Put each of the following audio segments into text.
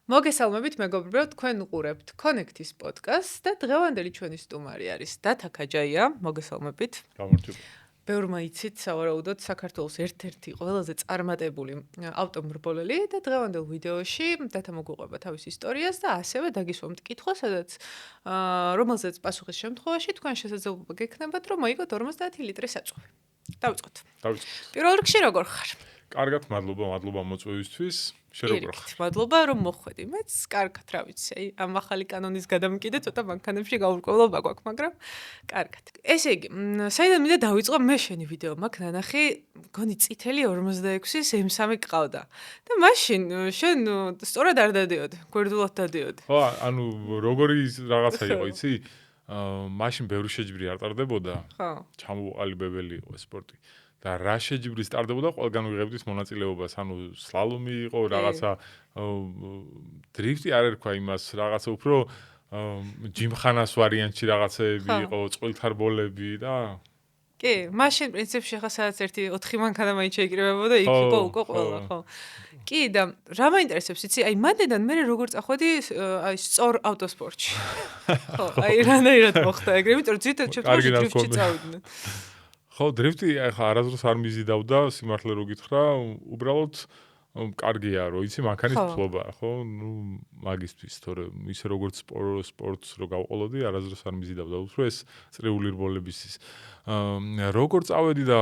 მოგესალმებით მეგობრებო, თქვენ უყურებთ Connect-ის პოდკასტს და დღევანდელი ჩვენი სტუმარი არის დათა ქაჯაია. მოგესალმებით. გამარჯობა. ბევრმა იცით, სავარაუდოდ საქართველოს ერთ-ერთი ყველაზე წარმატებული ავტომრბოლელი და დღევანდელ ვიდეოში დათა მოგვიყვება თავის ისტორიას და ასევე დაგისვამთ კითხვას, სადაც რომელზეც პასუხის შემთხვევაში თქვენ შესაძლებლობა გექნებათ, რომ მოიგოთ 50 ლიტრის საწვავი. დავიწყოთ. პირველ რიგში როგორ ხარ? კარგად, მადლობა მოწვევისთვის. შეგროხარ. მადლობა რომ მოხვედი. მეც კარგად, რა ვიცი, აი ამ ახალი კანონის გადამკიდე ცოტა მანქანებში გაურკვევლობა გვაქვს, მაგრამ კარგად. ესე იგი, საიდან მინდა დავიწყო მე შენი ვიდეო, მაქვს ნანახი, გონი წითელი 46-ის M3 გყავდა. და მაშინ შენ სწორად არ დადიოდი, გვერდულად დადიოდი. ხო, ანუ როგორი რაღაცა იყო, იცი? მაშინ ბევრი შეჯიბრი არ ტარდებოდა. ხო. ჩამოუყალიბებელი იყო სპორტი. და რა შეჯიბრი სტარდებოდა, ყველგან ვიღებდით მონაწილეობას, ანუ სლალომი იყო, რაღაცა დრიფტი არ ერქვა იმას, რაღაცა უფრო ჯიმხანას ვარიანტში რაღაცეები იყო, წყვილთარბოლები და კი, მაშინ პრინციპში ხა სადაც ერთი 4 მანქანა მაინც შეიკრიბებოდა, იქ იყო უკვე ყველა, ხო. კი, და რა მაინტერესებს, იცი, აი მანდედან მე როგორ წახვედი აი სწორ ავტოსპორტში. ხო, აი რანაირად მოხდა ეგრე, იმიტომ რომ ძირითადად შემთხვევაში დრიფტში წავიდნენ. ხო, დრიფტი ახლა არასდროს არ მიზიდავდა, სიმართლე რო გითხრა, უბრალოდ კარგია, რომ იცი მანქანის ფლობა, ხო? ნუ მაგისთვის, თორემ ისე როგორც სპორტს რო გავყოლოდი, არასდროს არ მიზიდავდა, უფრო ეს წრიული რბოლებისთვის. როგორ წავედი და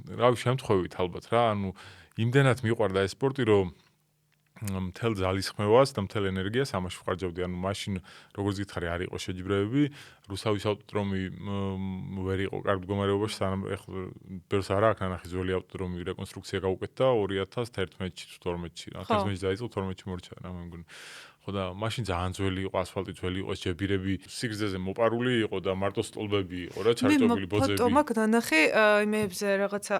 რავი, შემთხვევით ალბათ რა, ანუ იმდენად მიყვარდა ეს სპორტი, რომ მთელ ძალისხმევას და მთელ ენერგიას ამაში ვხარჯავდი. ანუ მაშინ როგორც გითხარი, არ იყო შეჯიბრებები, რუსავის ავტოდრომი ვერ იყო კარგ მდგომარეობაში, სანამ ეხლა ბევრს არ აქვს ნანახი ძველი ავტოდრომი რეკონსტრუქცია გაუკეთდა 2011-ში თუ 12-ში. 11-ში დაიწყო, 12-ში მორჩა რა მე მგონი. ხო და მაშინ ძალიან ძველი იყო, ასფალტი ძველი იყო, ჯებირები სიგრძეზე მოპარული იყო და მარტო სტოლბები იყო რა, ჩარჭობილი ბოძები. მე ფოტო მაქვს ნანახი იმებზე რაღაცა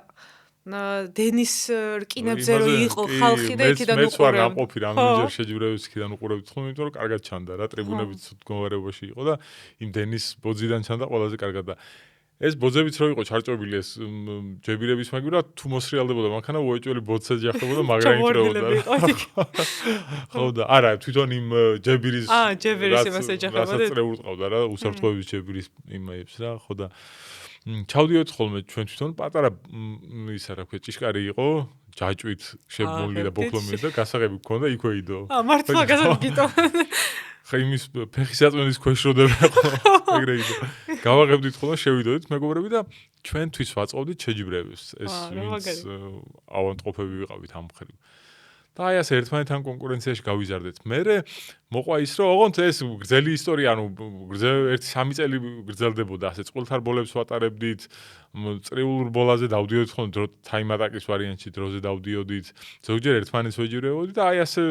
დენის რკინებზე რო იყო ხალხი და იქიდან უყურებდი. მეც ვარ ამყოფი რამდენჯერ შეჯიბრებებს იქიდან უყურებდი ხოლმე, იმიტომ რომ კარგად ჩანდა რა, ტრიბუნებიც მდგომარეობაში იყო და იმ დენის ბოძიდან ჩანდა ყველაზე კარგად და ეს ბოძებიც რო იყო ჩარჭობილი ეს ჯებირების მაგივრა თუ მოსრიალდებოდა მანქანა უეჭველი ბოძზე ჯახდებოდა მაგრა იმჭრებოდა. ხო და არა, თვითონ იმ ჯებირის ჯებირის იმას ეჯახებოდა. რასაც წრეულ ყავდა რა, უსაფრთხოების ჯებირის იმაებს რა, ხო და ჩავდიოთ ხოლმე ჩვენ თვითონ პატარა ისა რა ქვია ჭიშკარი იყო ჯაჭვით შემოვლი და ბოქლომი და გასაღები გქონდა იქვე იდო. მართლა გასაგიტო. ხა იმის ფეხის აწმენის ქვეშ როდება ეგრე იდო. გავაღებდით ხოლმე შევიდოდით მეგობრები და ჩვენთვის ვაწყობდით შეჯიბრებებს. ეს ვინც ავანტყოფები ვიყავით ამ მხრივ. და აი ასე ერთმანეთთან კონკურენციაში გავიზარდეთ. მერე მოყვა ის რომ ოღონდ ეს გრძელი ისტორია, ანუ 1-3 წელი გრძელდებოდა, ასე წყვილთარბოლებს ვატარებდით, წრიულ რბოლაზე დავდიოდით ხოლმე თაიმატაკის ვარიანტში დროზე დავდიოდით, ზოგჯერ ერთმანეთს ვეჯიბრებოდით და აი ასე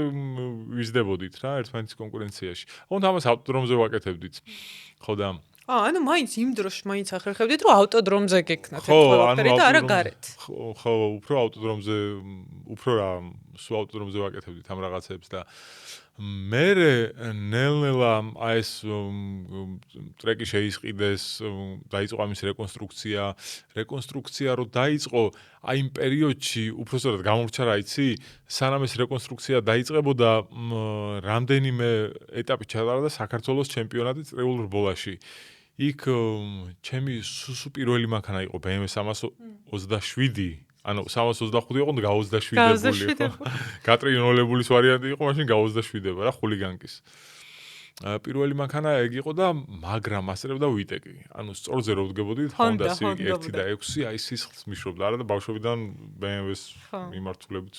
ვიზრდებოდით რა ერთმანეთის კონკურენციაში. ოღონდ ამას ავტოდრომზე ვაკეთებდით. ხო და ანუ მაინც იმ დროში მაინც ახერხებდით რომ ავტოდრომზე გეკნათ ეს ყველაფერი და არა გარეთ. ხო, უფრო ავტოდრომზე, უფრო რა, სულ ავტოდრომზე ვაკეთებდით ამ რაღაცებს და მერე ნელ-ნელა აი ეს ტრეკი შეისყიდეს, დაიწყო ამის რეკონსტრუქცია რო დაიწყო, აი იმ პერიოდში უბრალოდ გამორჩა რა იცი, სანამ ეს რეკონსტრუქცია დაიწყებოდა, რამდენიმე ეტაპი ჩატარდა საქართველოს ჩემპიონატი წრეულ რბოლაში. იქ ჩემი სუსუ პირველი მანქანა იყო BMW 327, ანუ 325 იყო და გა27-ებული ხო? გატრიუნოლებულის ვარიანტი იყო, მაშინ გა27-ება რა, ხულიგანკის. პირველი მანქანა ეგ იყო და მაგრამ ასწრებდა ვიტეკი. ანუ სწორზე რო ვდგებოდით, Honda Civic 1 და 6, აი სისხლს მიშრობდა არა და ბავშვობიდან BMW-ს მიმართულებით,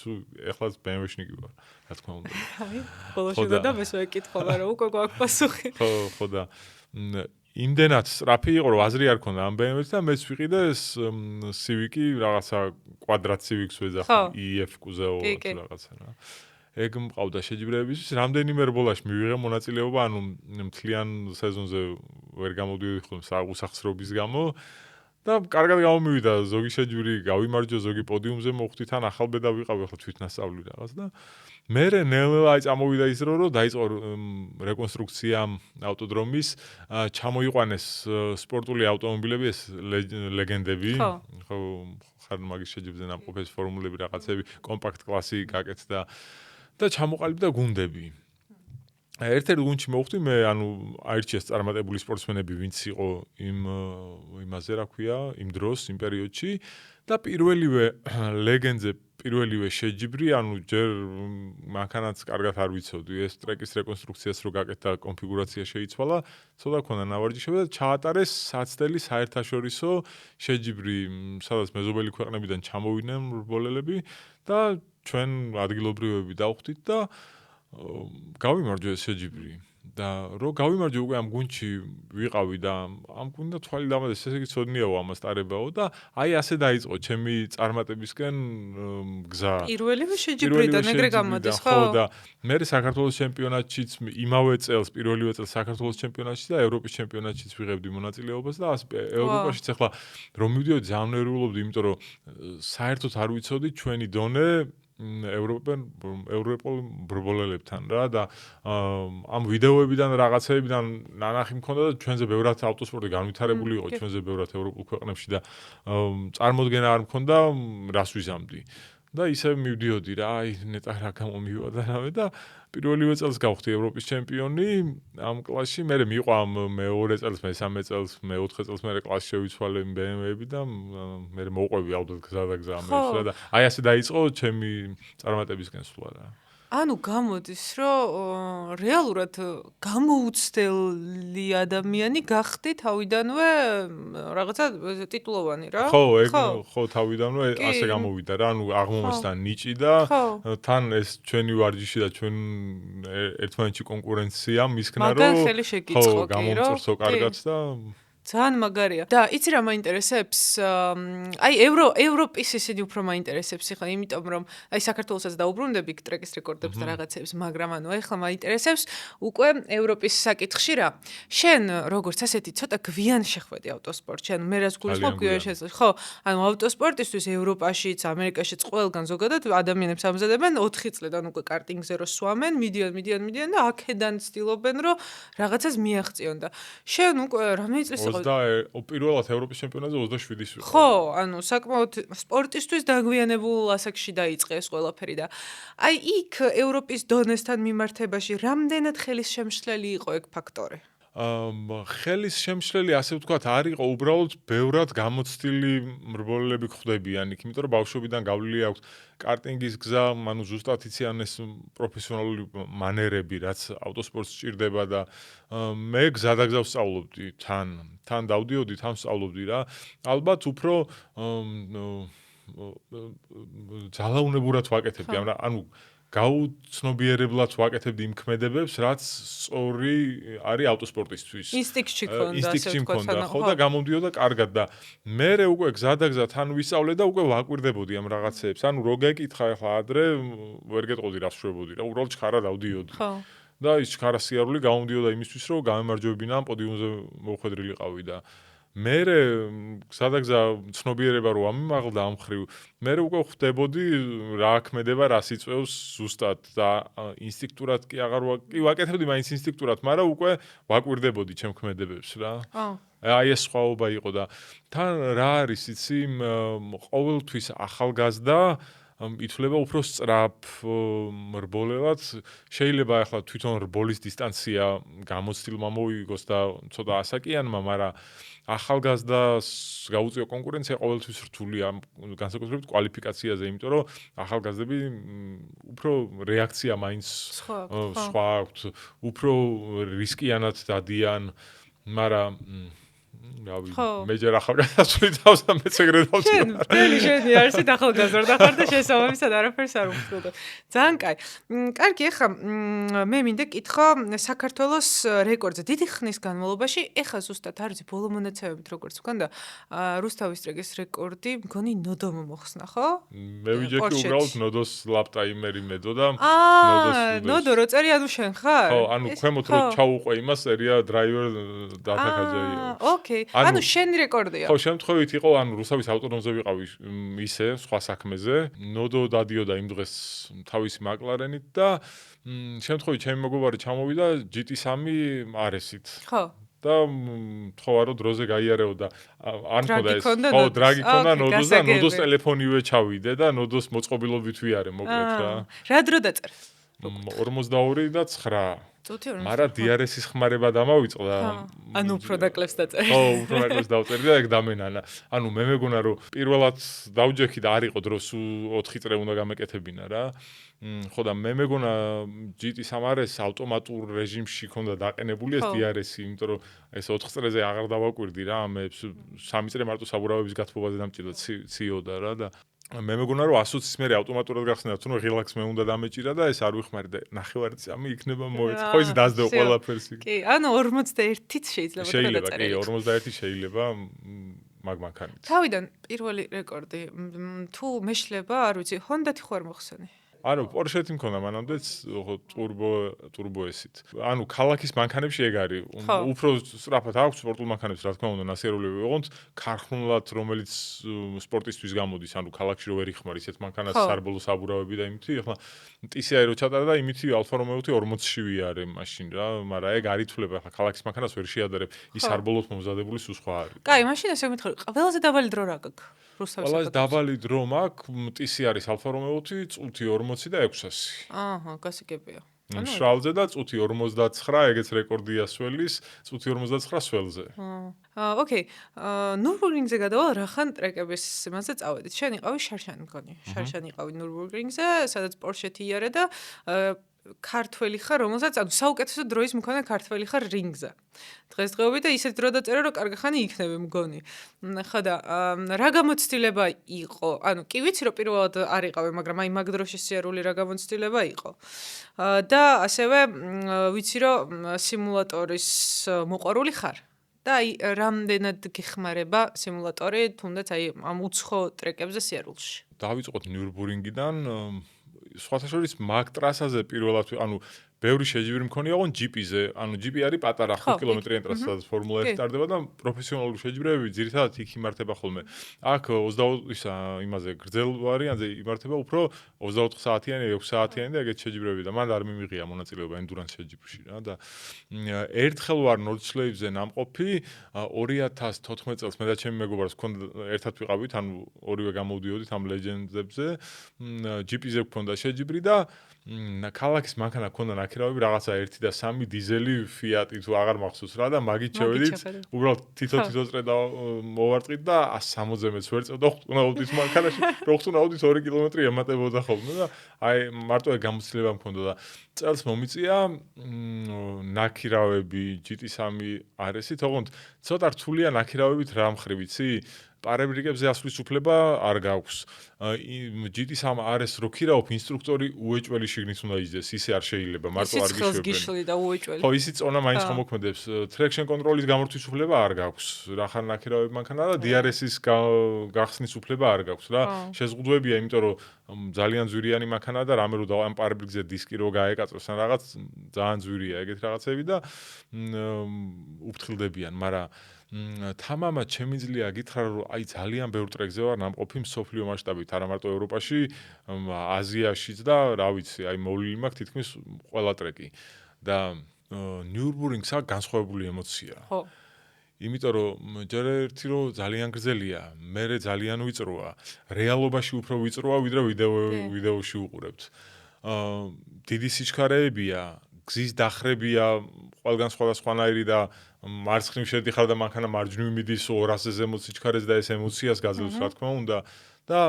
ეხლაც BMW-ში ნიგი ვარ, რა თქმა უნდა. აი, ბოლოში და მესვე ეკითხოლა რომ უკვე გვაქვს პასუხი. ხო და იმდენად სწრაფი იყო, რომ აზრი არ ქონდა ამ BMW-ს და მეც ვიყიდე ეს Civic-ი, რაღაცა კვადრატ Civic-ს ვეძახი, EF კუზეო რაღაცა რა. ეგ მყავდა შეჯიბრებებისთვის, რამდენიმე რბოლაში მივიღე მონაწილეობა, ანუ მთლიან სეზონზე ვერ გამოდიოდი ხოლმე უსახსრობის გამო და კარგად გამომივიდა, ზოგი შეჯიბრი გავიმარჯვე, ზოგი პოდიუმზე მოხვდი, თან ახალბედა ვიყავი, ახლა თვითნასწავლი რაღაც და მერე ნელ-ნელა აი წამოვიდა ის დრო, რომ დაიწყო რეკონსტრუქცია ავტოდრომის, ჩამოიყვანეს სპორტული ავტომობილები, ეს ლეგენდები, ხო, ხარ მაგის შეჯიბრზე ნამყოფი ფორმულები რაღაცები, კომპაქტ კლასი გაკეთდა და ჩამოყალიბდა გუნდები. ერთ-ერთ გუნდში მოვხვდი მე, ანუ აირჩიეს წარმატებული სპორტსმენები, ვინც იყო იმაზე, რა ქვია, იმ დროს, იმ პერიოდში და პირველივე ლეგენდზე, პირველივე შეჯიბრი, ანუ ჯერ მანქანაც კარგად არ ვიცოდი, ეს ტრეკის რეკონსტრუქციას რო გაკეთდა, კონფიგურაცია შეიცვალა, ცოტა ქონდა ნავარჯიშები და ჩაატარეს საცდელი საერთაშორისო შეჯიბრი, სადაც მეზობელი ქვეყნებიდან ჩამოვიდნენ მრბოლელები და ჩვენ ადგილობრივები დავხვდით და გავიმარჯვე ეს შეჯიბრი და რო გავიმარჯვე უკვე ამ გუნდში ვიყავი და ამ გუნდა თვალი დამადეს ესე იგი ცოდნიაო ამას ტარებაო და აი ასე დაიწყო ჩემი წარმატებისკენ გზა პირველივე შეჯიბრიდან ეგრე გამოდის ხო და მე საქართველოს ჩემპიონატშიც იმავე წელს პირველივე წელს საქართველოს ჩემპიონატში და ევროპის ჩემპიონატშიც ვიღებდი მონაწილეობას და ევროპაშიც ახლა რომ მივდიოდი ძალიან ნერვიულობდი იმიტომ რომ საერთოდ არ ვიცოდი ჩვენი დონე ევროპელ ბრბოლელებთან რა და ამ ვიდეოებიდან რაღაცეებიდან ნანახი მქონდა და ჩვენზე ბევრად ავტოსპორტი განვითარებული იყო ჩვენზე ბევრად ევროპულ ქვეყნებში და წარმოდგენა არ მქონდა რას ვიზამდი და ისე მივდიოდი რა აი ნეტა რა გამომივიდა რავე და პირველივე წელს გავხდი ევროპის ჩემპიონი ამ კლასში მე მიიყვა მეორე წელს მესამე წელს მეოთხე წელს მე კლასში შევიცვალე BMW-ები და მე მოყვები ალბათ გზა და გზა მე და აი ასე დაიწყო ჩემი წარმატებისკენ სვლა რა ანუ გამოდის რომ რეალურად გამოუცდელი ადამიანი გახდი თავიდანვე რაღაცა ტიტულოვანი რა ხო თავიდანვე ასე გამოვიდა რა ანუ აღმომოსდა ნიჭი და თან ეს ჩვენი ვარჯიში და ჩვენ ერთმანეთში კონკურენცია მისქნა რომ მაგან ხელი შეგიწყო კი რა გამომწორსო კარგად და ძალიან მაგარია. და იცი რა მაინტერესებს? აი ევროპის ისინი უფრო მაინტერესებს ხა, იმიტომ რომ აი საქართველოსაც დაუბრუნდები ტრეკის რეკორდებს და რაღაცებს, მაგრამ ანუ ეხლა მაინტერესებს უკვე ევროპის საკითხში რა. შენ როგორც ასეთი ცოტა გვიან შეხვედი ავტოსპორტში, ანუ მე რაც გულისხმობ გვიან შეხვედი. ხო, ანუ ავტოსპორტისთვის ევროპაშიც, ამერიკაშიც ყველგან ზოგადად ადამიანებს ამზადებენ 4 წლიდან უკვე კარტინგზე რო სვამენ, მიდიან და აქედან ცდილობენ რომ რაღაცას მიაღწიონ და შენ უკვე რამე წლის პირველად ევროპის ჩემპიონატზე 27-ის ვიყავ. ხო, ანუ საკმაოდ სპორტისთვის დაგვიანებულ ასაკში დაიწყე ეს ყველაფერი და აი იქ ევროპის დონესთან მიმართებაში რამდენად ხელისშემშლელი იყო ეგ ფაქტორი? ხელის შემშლელი ასე ვთქვათ არ იყო უბრალოდ ბევრად გამოცდილი მრბოლელები ხვდებიან იქ იმიტომ რომ ბავშვობიდან გავლილი აქვს კარტინგის გზა ანუ ზუსტად იციან ეს პროფესიონალური მანერები რაც ავტოსპორტს სჭირდება და მე გზადაგზა ვსწავლობდი თან დავდიოდი თან ვსწავლობდი რა ალბათ უფრო ძალაუნებურად ვაკეთებდი ანუ გაუცნობიერებლად ვაკეთებდი იმ ქმედებებს, რაც სწორი არის ავტოსპორტისთვის. ინსტინქტი ქონდა, ხო და გამომდიოდა კარგად და მე უკვე გზადაგზა თან ვისწავლე და უკვე ვაკვირდებოდი ამ რაღაცეებს. ანუ რო გეკითხა ახლა ადრე ვერ გეტყოდი რა ვშრებოდი რა, უბრალოდ ჩქარა დავდიოდი. ხო. და ის ჩქარა სიარული გამომდიოდა იმისთვის, რომ გამემარჯვებინა ამ პოდიუმზე მოხვედრილიყავი და მერე სადაგზა ცნობიერება რო ამიმაღლდა ამ ხრივ მერე უკვე ხვდებოდი რა ქმედება რა სიწევს ზუსტად და ინსტინქტურად კი აღარ ვაკეთებდი მაინც ინსტინქტურად მაგრამ უკვე ვაკვირდებოდი ჩემ ქმედებებს რა აი ეს სხვაობა იყო და თან რა არის იცი ყოველთვის ახალგაზრდა ითვლება უფრო სწრაფ მრბოლელად შეიძლება ახლა თვითონ რბოლის დისტანცია გამოცდილმა მოიგოს და ცოტა ასაკიანმა მაგრამ ახალგაზრდას გაუწიო კონკურენცია ყოველთვის რთულია განსაკუთრებით კვალიფიკაციაზე იმიტომ რომ ახალგაზრდები უფრო რეაქცია მაინც სხვა აქვს უფრო რისკიანად დადიან მაგრამ რავი მე ჯერ ახალგაზრდას ვიდავს და მეც ეგრე დავწერ შენი არისით ახალგაზრდა ხარ და შესაბამისად არაფერს არ უხდოდა ძალიან კარგი ეხა მე მინდა კითხო საქართველოს რეკორდზე დიდი ხნის განმავლობაში ეხა ზუსტად არის ბოლო მონაცემებით როგორც ვქონდა რუსთავის ტრეკის რეკორდი მგონი ნოდომ მოხსნა ხო მე ვიჯექი უბრალოდ ნოდოს ლაპტაიმერი მედო და ნოდო რო წერი ანუ შენ ხარ ხო ანუ ქვემოთ რო ჩაუყვე იმას ერია დრაივერ დატაკაჯაია ოკეი ანუ შენი რეკორდია. ხო, შემთხვევით იყო, ანუ რუსავის ავტონომზე ვიყავი ისე, სხვა საქმეზე. ნოდო დადიოდა იმ დღეს თავისი მაკლარენით და შემთხვევით ჩემი მეგობარი ჩამოვიდა GT3 RS-ით. ხო. და თქვა რომ დროზე გაიარეოდა. არ მქონდა ეს. ხო, დრაგი ქონდა ნოდოს და ნოდოს ტელეფონივე ჩავიდე და ნოდოს მოწყობილობით ვიარე, მოკლედ რა. რა დრო დაწერე? 42 და 9 მაგრამ DRS-ის ხმარება დამავიწყდა. ანუ უფრო დაკლებს დაწერე. ხო, უფრო დაკლებს დავწერდი და ეგ დამენანა. ანუ მე მეგონა რომ პირველად დავჯექი და არ იყო დროს 4 წრე უნდა გამეკეთებინა რა. ხო და მე მეგონა GT3 RS ავტომატურ რეჟიმში ქონდა დაყენებული ეს DRS-ი, იმიტომ რომ ეს 4 წრეზე აღარ დავაკვირდი რა, მე 3 წრე მარტო საბურავების გათბობაზე დამჭირდა CO-და რა და მე მეგონა რომ 120-ის მერე ავტომატურად გახსნა თუნდაც რელაქს მე უნდა დამეჭირა და ეს არ ვიხმარი და ნახევარი წამი იქნება მოეწყო. ხო ისი დაძდო ყველაფერს. კი, ანუ 41-ით შეიძლება დაწერილი. კი, 41 შეიძლება მაგ მანქანით. თავიდან პირველი რეკორდი თუ მეშლება, არ ვიცი, Honda-თი ხო არ მოხსენი? ანუ Porsche-თი მქონდა მანამდეც turbo S-ით. ანუ ქალაქის მანქანებში ეგ არის. უფრო სწრაფად აქვს სპორტულ მანქანებს, რა თქმა უნდა, ნასიერულები ვიყოთ, ქარხნულად, რომელიც სპორტისთვის გამოდის, ანუ ქალაქში რო ვერ იხმარ ისეთ მანქანას სარბოლო საბურავები და იმითი, ახლა TCI რო ჩატარა და იმითი Alfa Romeo-თი 40-ში ვიარე მაშინ რა, მაგრამ ეგ არ ითვლება, ახლა ქალაქის მანქანას ვერ შეადარებ, ის სარბოლოთ მომზადებული სულ სხვა არის. კაი, მაშინ ესე ვიმითხარ, ყველაზე დაბალი დრო რა გაქვს? ყველაზე დაბალი დრო მაქვს, TC არის Alfa Romeo-თი, წუთი 40 და 600. აჰა, გასაგებია. შრალზე და წუთი 59, ეგეც რეკორდია სველის, წუთი 59 სველზე. ოკეი. ნურბურგრინგზე გადავალ რახან ტრეკების იმაზე წავედით. შენ იყავი შარშანი მგონი. შარშანი იყავი ნურბურგრინგზე, სადაც Porsche-თი იარე და ქართველი ხარ, რომელსაც ანუ საუკეთესო დროის მქონე ქართველი ხარ რინგზე. დღესდღეობით და ისეთ დრო დაწერა, რომ კარგი ხანი იქნები მგონი. ხო და რა გამოცდილება იყო? ანუ კი ვიცი, რომ პირველად არ იყავი, მაგრამ აი მაგ დროში სიარული რა გამოცდილება იყო. და ასევე ვიცი, რომ სიმულატორის მოყვარული ხარ. და აი რამდენად გეხმარება სიმულატორი, თუნდაც აი ამ უცხო ტრეკებზე სიარულში. დავიწყოთ ნიურბურგრინგიდან სხვათა შორის მაგ ტრასაზე პირველად ანუ ბევრი შეჯიბრი მქონია ოღონ GP-ზე, ანუ GP არის პატარა 5 კილომეტრიანი ტრასა, სადაც ფორმულა 1 ტარდება და პროფესიონალური შეჯიბრებები ძირითადად იქ იმართება ხოლმე. აქ 20 იმაზე გრძელ ვარიანტზე იმართება უფრო 24 საათიანი, 6 საათიანი და ეგეთ შეჯიბრებები და მან არ მიმიღია მონაწილეობა endurance შეჯიბრში რა და ერთხელ ვარ Nordschleife-ზე ნამყოფი 2014 წელს მე და ჩემი მეგობარს გქონდა ერთად ვიყავით, ანუ ორივე გამოვდიოდით ამ Legends-ებზე, GP-ზე გქონდა შეჯიბრი და ქალაქის მანქანა გქონდა ნაქირავები რაღაცა 1 და 3 დიზელი Fiat-ი თუ აღარ მახსოვს რა და მაგით შევედით უბრალოდ თითო წრე და მოვარტყით და 160-ზე მეც ვერ წევდა ხტუნაუდის მანქანაში რო ხტუნაუდის 2 კილომეტრი ემატებოდა ხოლმე და აი მარტო ეგ გამოცდილება მქონდა და წელს მომიწია ნაქირავები GT3 RS-ი თქონდ ცოტა რთულია ნაქირავებით რა მხრივ იცი პარაბრიკებზე ასვლის უფლება არ გაქვს. GT3 RS რო ქირავობ, ინსტრუქტორი უეჭველი შიგნით უნდა იძდეს, ისე არ შეიძლება, მარტო არ გიშლი და უეჭველი. ხო, ისიც წონა მაინც ხომოქმედებს. Traction control-ის გამორთვის უფლება არ გაქვს. რახან ნაქირავები მანქანა და DRS-ის გახსნის უფლება არ გაქვს რა. შეზღუდვებია, იმიტომ რომ ძალიან ძვირიანი მანქანაა და რამე რო და ამ პარაბრიკზე დისკი რო გაეკაწოს ან რაღაც ძალიან ძვირია ეგეთ რაღაცები და უფრთხილდებიან, მაგრამ თამამად შემიძლია გითხრა რომ აი ძალიან ბევრ ტრეკზე ვარ ნამყოფი მსოფლიო მასშტაბით არა მარტო ევროპაში აზიაშიც და რა ვიცი აი მოვლილი მაქვს თითქმის ყველა ტრეკი და ნიურბურგრინგს აქვს განსხვავებული ემოცია ხო იმიტომ რომ ჯერ ერთი რომ ძალიან გრძელია მერე ძალიან ვიწროა რეალობაში უფრო ვიწროა ვიდრე ვიდეოში უყურებთ დიდი სიჩქარეებია გზის დახრებია ყველგან სხვადასხვანაირი და მარცხნივ შედიხარ და მანქანა მარჯვნივ მიდის 200-ზე ზემოთ სიჩქარეს და ეს ემოციას გაძლევს რა თქმა უნდა და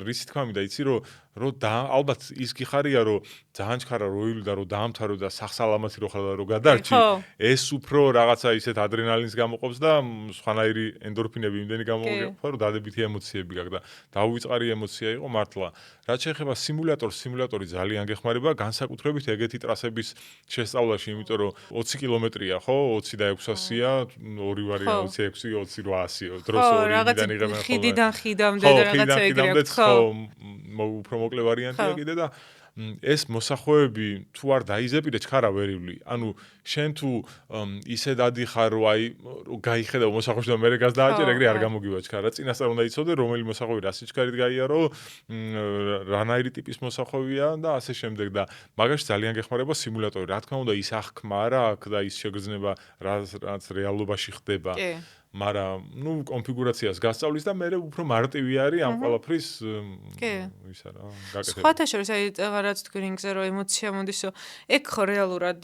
რისი თქმა მინდა იცი რომ ალბათ ის გიხარია რომ ძალიან ჩქარა როილი და რომ დაამთავრო და სახსალამათი რო ხარ და რო გადარჩი ეს უფრო რაღაცა ისეთ ადრენალინს გამოყოფს და სხვანაირი ენდორფინები იმდენი გამოგიყოფა რომ დადებითი ემოციები გაქვს და დაუვიწყარი ემოცია იყო მართლა რაც შეეხება სიმულატორი ძალიან გეხმარება განსაკუთრებით ეგეთი ტრასების შესწავლაში იმიტომ რომ 20 კილომეტრია ხო 20 და 600-ია ორი ვარია 26 2800 დროს ორიდან იღებენ ხოლმე ხიდიდან ხიდამდე და რაღაცა ეგრე აქვს ხო უფრო მოკლე ვარიანტია კიდე და ეს მოსახვეები თუ არ დაიზეპირე ჩქარა ვერივლი ანუ შენ თუ ისე დადიხარ რომ აი გაიხედავ მოსახვეში და მერე გას დააჭერ ეგრე არ გამოგივა ჩქარა წინასწარ უნდა იცოდე რომელი მოსახვევი რა სიჩქარით გაიარო რანაირი ტიპის მოსახვევია და ასე შემდეგ და მაგაში ძალიან გეხმარება სიმულატორი რა თქმა უნდა ის აღქმა არა აქ და ის შეგრძნება რაც რეალობაში ხდება მაგრამ ნუ კონფიგურაციას გასწავლის და მე უფრო მარტივი არის ამ ყველაფრის ისა რა გაკეთება. სხვათა შორის აი რაღაც თქვი რინგზე რომ ემოცია მომდისო, ეგ ხო რეალურად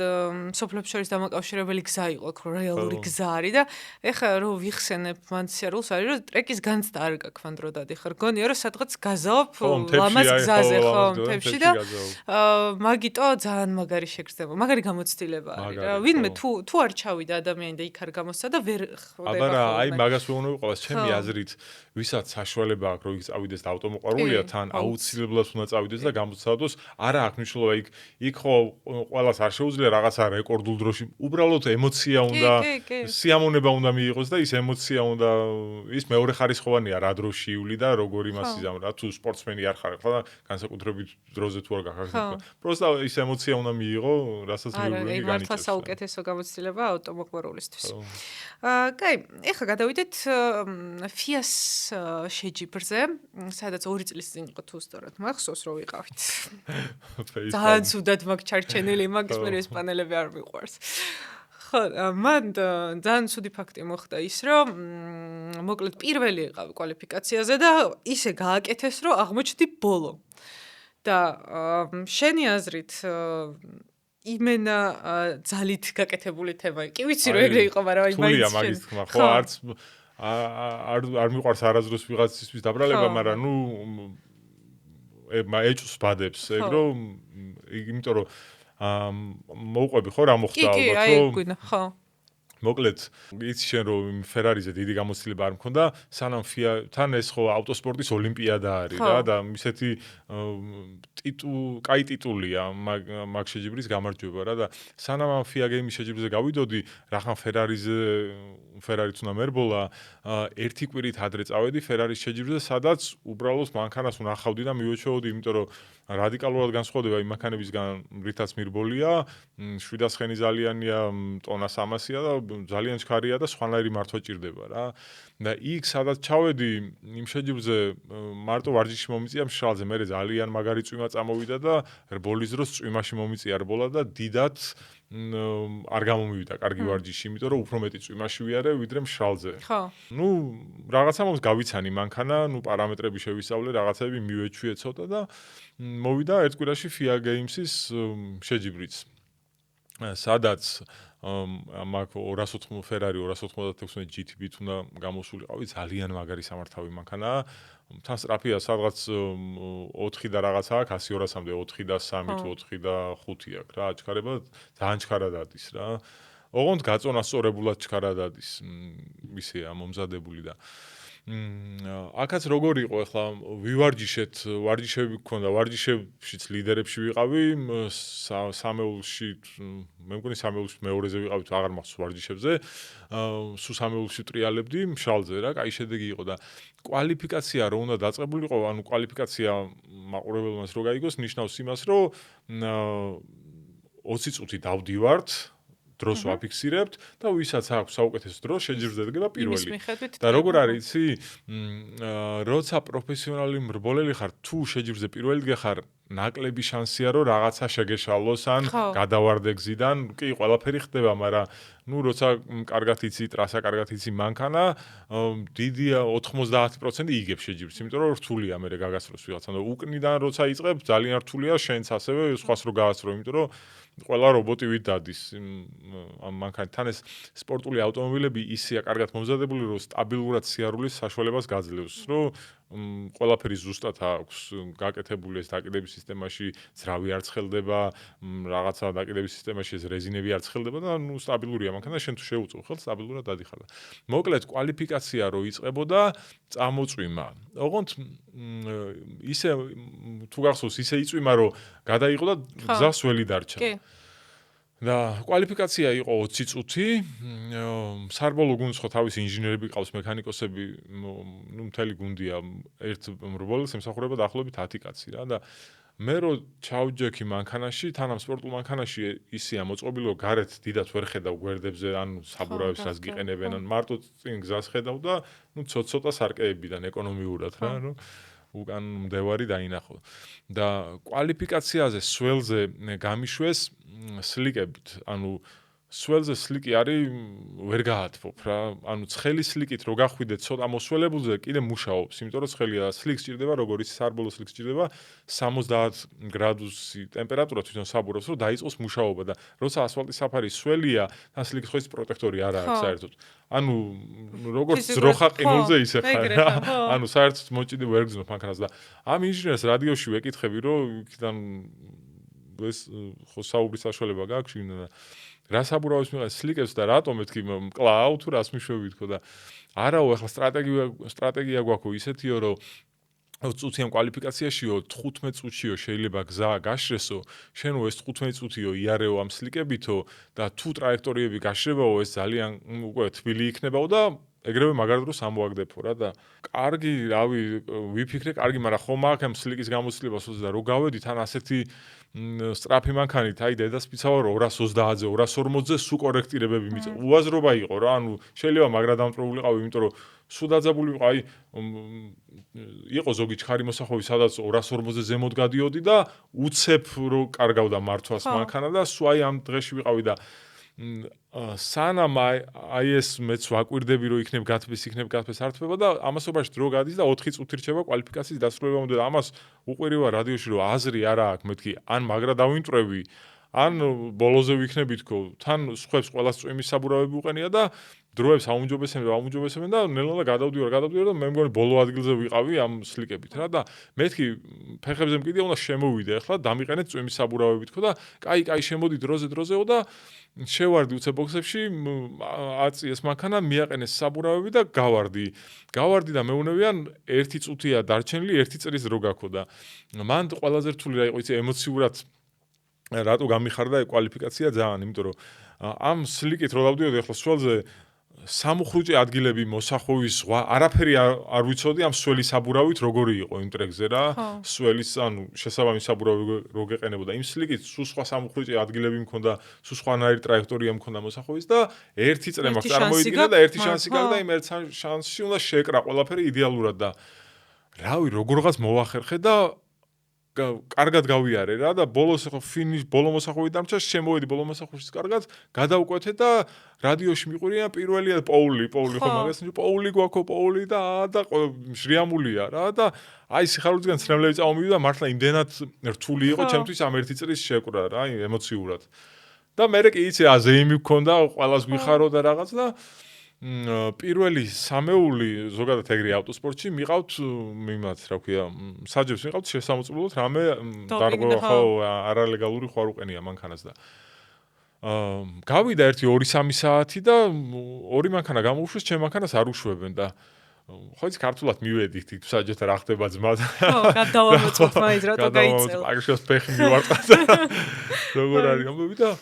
სოფლებს შორის დამაკავშირებელი გზა იყო, ხო რეალური გზა არის და ეხლა რომ ვიხსენებ მან სიარულს არის რომ ტრეკის განცდა არ გაქვს მან დრო დადიხარ. გონია რომ სადღაც გაზაობ ლამაზ გზაზე ხო მთებში და მაგიტო ძალიან მაგარი შეგრძნება, მაგარი გამოცდილება არის რა. ვინმე თუ არ ჩავიდა ადამიანი და იქ არ გამოსცა და ვერ ხვდება. აბა აი მაგას ვეუბნები ყოველს ჩემი აზრით, ვისაც საშუალება აქვს რომ იქ წავიდეს და ავტომოყვარულია თან აუცილებლად უნდა წავიდეს და გამოცადოს, არა აქვს მნიშვნელობა იქ ხო ყველას არ შეუძლია რაღაცა რეკორდულ დროში, უბრალოდ ემოცია უნდა, სიამოვნება უნდა მიიღოს და ის ემოცია უნდა ის მეორე ხარისხოვანია რა დროში ივლი და როგორი მას იზამრა, თუ სპორტსმენი არ ხარ ხო და განსაკუთრებით დროზე თუ არ გახარ. პროსტა ის ემოცია უნდა მიიღო, რასაც მეუბნები განიცდის. მართლა საუკეთესო გამოცდილება ავტომოყვარულისთვის. კაი, ეხლა გადავიდეთ FIA-ს შეჯიბრზე, სადაც 2 წლის წინ იყო თუ სწორად მახსოვს რომ ვიყავით. ძალიან ცუდად მაგ ჩარჩენილი მაგის მე ესპანელები არ მიყვარს. ხო, მან ძალიან ცუდი ფაქტი მოხდა ის, რომ მოკლედ პირველი იყავი კვალიფიკაციაზე და ისე გააკეთეს, რომ აღმოჩნდი ბოლო. და შენი აზრით იმენა ძალით გაკეთებული თემა. კი ვიცი რომ ეგრე იყო, მაგრამ აი მაინც თულია მაგის თქმა, ხო არც არ მიყვარს არაზრუს ვიღაცისთვის დაბრალება, მაგრამ ნუ ეჭვს ბადებს, ეგ რომ იმიტომ რომ მოუყვები ხო რა მოხდა ალბათ, ხო? კი, აი გვინა, ხო. მოკლედ, იცი შენ რომ ფერარიზე დიდი გამოცდილება არ მქონდა, სანამ FIA-თან ეს ხო ავტოსპორტის ოლიმპიადა არის რა და ისეთი კაი ტიტულია მაგ შეჯიბრის გამარჯვება რა და სანამ ამ FIA გეიმის შეჯიბრზე გავიდოდი, რახან ფერარიც უნდა მერბოლა, ერთი კვირით ადრე წავედი ფერარის შეჯიბრზე, სადაც უბრალოდ მანქანას უნახავდი და მივეჩვეოდი, იმიტომ რომ რადიკალურად განსხვავდება იმ მანქანებისგან, რითაც მირბოლია, 700 ხენი ძალიანია, ტონა 300-ია და ძალიან ჩქარია და სხვანაირი მართვა ჭირდება რა. და იქ სადაც ჩავედი იმ შეჯიბრზე მარტო ვარჯიში მომიწია მშრალზე, მე ძალიან მაგარი წვიმა წამოვიდა და რბოლის დროს წვიმაში მომიწია რბოლა და დიდად არ გამომივიდა კარგი ვარჯიში, იმიტომ რომ უფრო მეტი წვიმაში ვიარე ვიდრე მშრალზე. ხო. ნუ რაღაცა მომს გავიცანი მანქანა, ნუ პარამეტრები შევისწავლე, რაღაცები მივეჩვიე ცოტა და მოვიდა ერთ კვირაში FIA Games-ის შეჯიბრიც. სადაც მაგ 280 Ferrari 296 GTB-თ უნდა გამოსულიყავი, ძალიან მაგარი სამართავი მანქანაა. თან სტრაფია სადღაც 4 და რაღაცა აქვს, 100-200-მდე 4 და 3 თუ 4 და 5 აქვს რა, აჩქარება ძალიან ჩქარა დადის რა. ოღონდ გაწონასწორებულად ჩქარა დადის, ისეა მომზადებული და აქაც როგორ იყო ახლა ვივარჯიშეთ, ვარჯიშები გქონდა, ვარჯიშებშიც ლიდერებში ვიყავი, სამეულში, მე მგონი სამეულში მეორეზე ვიყავი, აღარ მახსოვს ვარჯიშებზე, სულ სამეულში ტრიალებდი, მშალზე რა, კაი შედეგი იყო და კვალიფიკაცია რო უნდა დაწყებულიყო, ანუ კვალიფიკაცია მაყურებელს რო გაიგოს, ნიშნავს იმას, რომ 20 წუთი დავდივართ დროს ვაფიქსირებთ და ვისაც აქვს საუკეთესო დრო შეჯიბრზე დგება პირველი. და როგორ არის იცი, როცა პროფესიონალი მრბოლელი ხარ, თუ შეჯიბრზე პირველი დგეხარ, ნაკლები შანსია რომ რაღაცა შეგეშალოს ან გადავარდე გზიდან, კი ყველაფერი ხდება, მაგრამ ნუ როცა კარგად იცი ტრასა, კარგად იცი მანქანა, დიდია 90% იგებს შეჯიბრს, იმიტომ რომ რთულია მე გაგასწროს ვიღაცა და უკნიდან როცა იწყებ, ძალიან რთულია შენც ასევე სხვას რო გაასწრო, იმიტომ რომ ყველა რობოტივით დადის ამ მანქანთან ეს სპორტული ავტომობილები ისეა კარგად მომზადებული, რომ სტაბილურად სიარულის საშუალებას გაძლევს, რომ ყველაფერი ზუსტად აქვს გაკეთებული ეს დაკიდების სისტემაში, ძრავი არ ცხელდება, რაღაცა დაკიდების სისტემაში ეს რეზინები არ ცხელდება და ნუ სტაბილურია მანქანა, შენ თუ შეუწყო ხელს სტაბილურად დადიხარ. მოკლედ კვალიფიკაცია რო იწყებოდა, წამოწვიმა. ოღონდ ისე თუ გახსოვს, ისე იწვიმა, რომ გადაიღო და გზას ველი დარჩა. კი. და კვალიფიკაცია იყო 20 წუთი. სარბოლო გუნდს ხო თავის ინჟინერები ყავს, მექანიკოსები, ნუ მთელი გუნდია, ერთ მრბოლელს ემსახურება დაახლოებით 10 კაცი რა და მე რო ჩავჯექი მანქანაში, თანამ სპორტულ მანქანაში ისეა მოწყობილი, რომ გარეთ დიდად ვერ ხედავ გვერდებზე, ანუ საბურავებს რაც გიყენებენ, ან მარტო წინ გზას ხედავ და ნუ ცოტა სარკეებიდან ეკონომიურად რა, რომ უკან მდევარი დაინახო. და კვალიფიკაციაზე სველზე გამიშვეს სლიკებით, ანუ სველზე სლიკი არის ვერ გაათბობ რა. ანუ ცხელი სლიკით რო გახვიდე ცოტა მოსველებულზე კიდე მუშაობს, იმიტომ რომ ცხელია სლიკს ჭირდება როგორ იცი სარბოლო სლიკს ჭირდება 60 გრადუსი ტემპერატურა თვითონ საბურავს რომ დაიწყოს მუშაობა და როცა ასფალტის საფარი სველია, თან სლიკის ხოის პროტექტორი არა აქვს საერთოდ. ანუ როგორც ძროხა ყინულზე ისე ხარ რა. ანუ საერთოდ მოჭიდი ვერ გძნობ მანქანას და ამ ინჟინერს რადიოში ვეკითხები რომ იქიდან ეს ხო საუბრის საშუალება გაქვს იქიდან რა საბურავის მიღეს სლიკებს და რატომ მეთქი მკლავ თუ რას მიშვებით ხო და არაო ახლა სტრატეგია გვაქვს ისეთიო რომ წუთიან კვალიფიკაციაშიო 15 წუთშიო შეიძლება გზა გაშრესო შენო ეს 15 წუთიო იარეო ამ სლიკებითო და თუ ტრაექტორიები გაშრებაო ეს ძალიან უკვე თბილი იქნებაო და ეგრევე მაგარ დროს ამოაგდებო რა და კარგი რავი ვიფიქრე კარგი მაგრამ ხომ აქ ამ სლიკის გამოცდილებას და რო გავედი თან ასეთი სტრაფი მანქანით აი დედას პიცავარ 230-ზე 240-ზე სუ კორექტირებები მიწა უაზრობა იყო რა ანუ შეიძლება მაგრა დამწვეულიყავი იმიტომ რომ სუ დაძაბული იყო აი იყო ზოგი ჩხარი მოსახოვი სადაც 240-ზე ზემოთ გადიოდი და უცებ რო კარგავდა მართვას მანქანა და სუ აი ამ დღეში ვიყავი და სანამ აი ეს მეც ვაკვირდები რომ იქნებ გათბეს ართმება და ამასობაში დრო გადის და 4 წუთი რჩება კვალიფიკაციის დასრულებამდე და ამას უყვირივა რადიოში რომ აზრი არა აქვს მეთქი ან მაგრა დავინტრევი ან ბოლოზე ვიქნები თქო თან სხვებს ყოველას წვიმის საბურავები უყენია და დროებს აუმჯობესებენ და ნელა გადავდივარ და მე მგონი ბოლო ადგილზე ვიყავი ამ სლიკებით რა და მეთქი ფეხებზე მკიდე უნდა შემოვიდე ახლა დამიყენეთ წვიმის საბურავები თქო და კაი შემოდი დროზეო და შევარდი უცებ ბოქსებში აწიეს მანქანა მიაყენეს საბურავები და გავარდი და მეუნევიან 1 წუთია დარჩენილი 1 წრის დრო გაქო და მან ყველაზე რთული რა იყო იცი ემოციურად რატო გამიხარდა კვალიფიკაცია ძალიან იმიტომ რომ ამ სლიკით რო დავდიოდი ახლა სველზე სამუხრუჭე ადგილები მოსახოვის ზღვა არაფერი არ ვიცოდი ამ სველი საბურავით როგორი იყო იმ ტრეკზე რა სველის ანუ შესაბამის საბურავი რო გეყენებოდა იმ სლიკით სულ სხვა სამუხრუჭე ადგილები მქონდა სულ სხვანაირი ტრაექტორია მქონდა მოსახოვის და ერთი წრე მაქვს წარმოიდგინე და ერთი შანსი გაქვს და იმ ერთ შანსში უნდა შეკრა ყველაფერი იდეალურად და რავი როგორღაც მოვახერხე და კარგად გავიარე რა და ბოლოს ხო ფინიშ ბოლო მოსახოვი დამჭა შემოვედი ბოლო მოსახოვში კარგად გადავკვეთე და რადიოში მიყვირია პირველია პოული ხო მაგას პოული გვაქო პოული და შრიამულია რა და აი სიხარულისგან ცნებლები წამოვიდა მართლა იმდენად რთული იყო ჩემთვის ამ ერთი წრის შეკრა რა ემოციურად და მე კი იცი აზეიმი მქონდა ყველას გვიხარო და რაღაც და პირველი სამეული ზოგადად ეგრე ავტოსპორტში მიყავთ მიმაც რა ქვია საჯებს მიყავთ შესამოწმებლად რამე დარღვევა ხო არალეგალური ხო არ უყენია მანქანას და გავიდა 1-2-3 საათი და ორი მანქანა გამოუშვეს ჩემ მანქანას არ უშვებენ და ხო ის ქართულად მივედით იქ საჯეთ რა ხდება ძმა ხო გადავამოწმოთ მაინც რატო გაიწელა აგრესიას ფეხი მივარტყა როგორ არის ამბობი და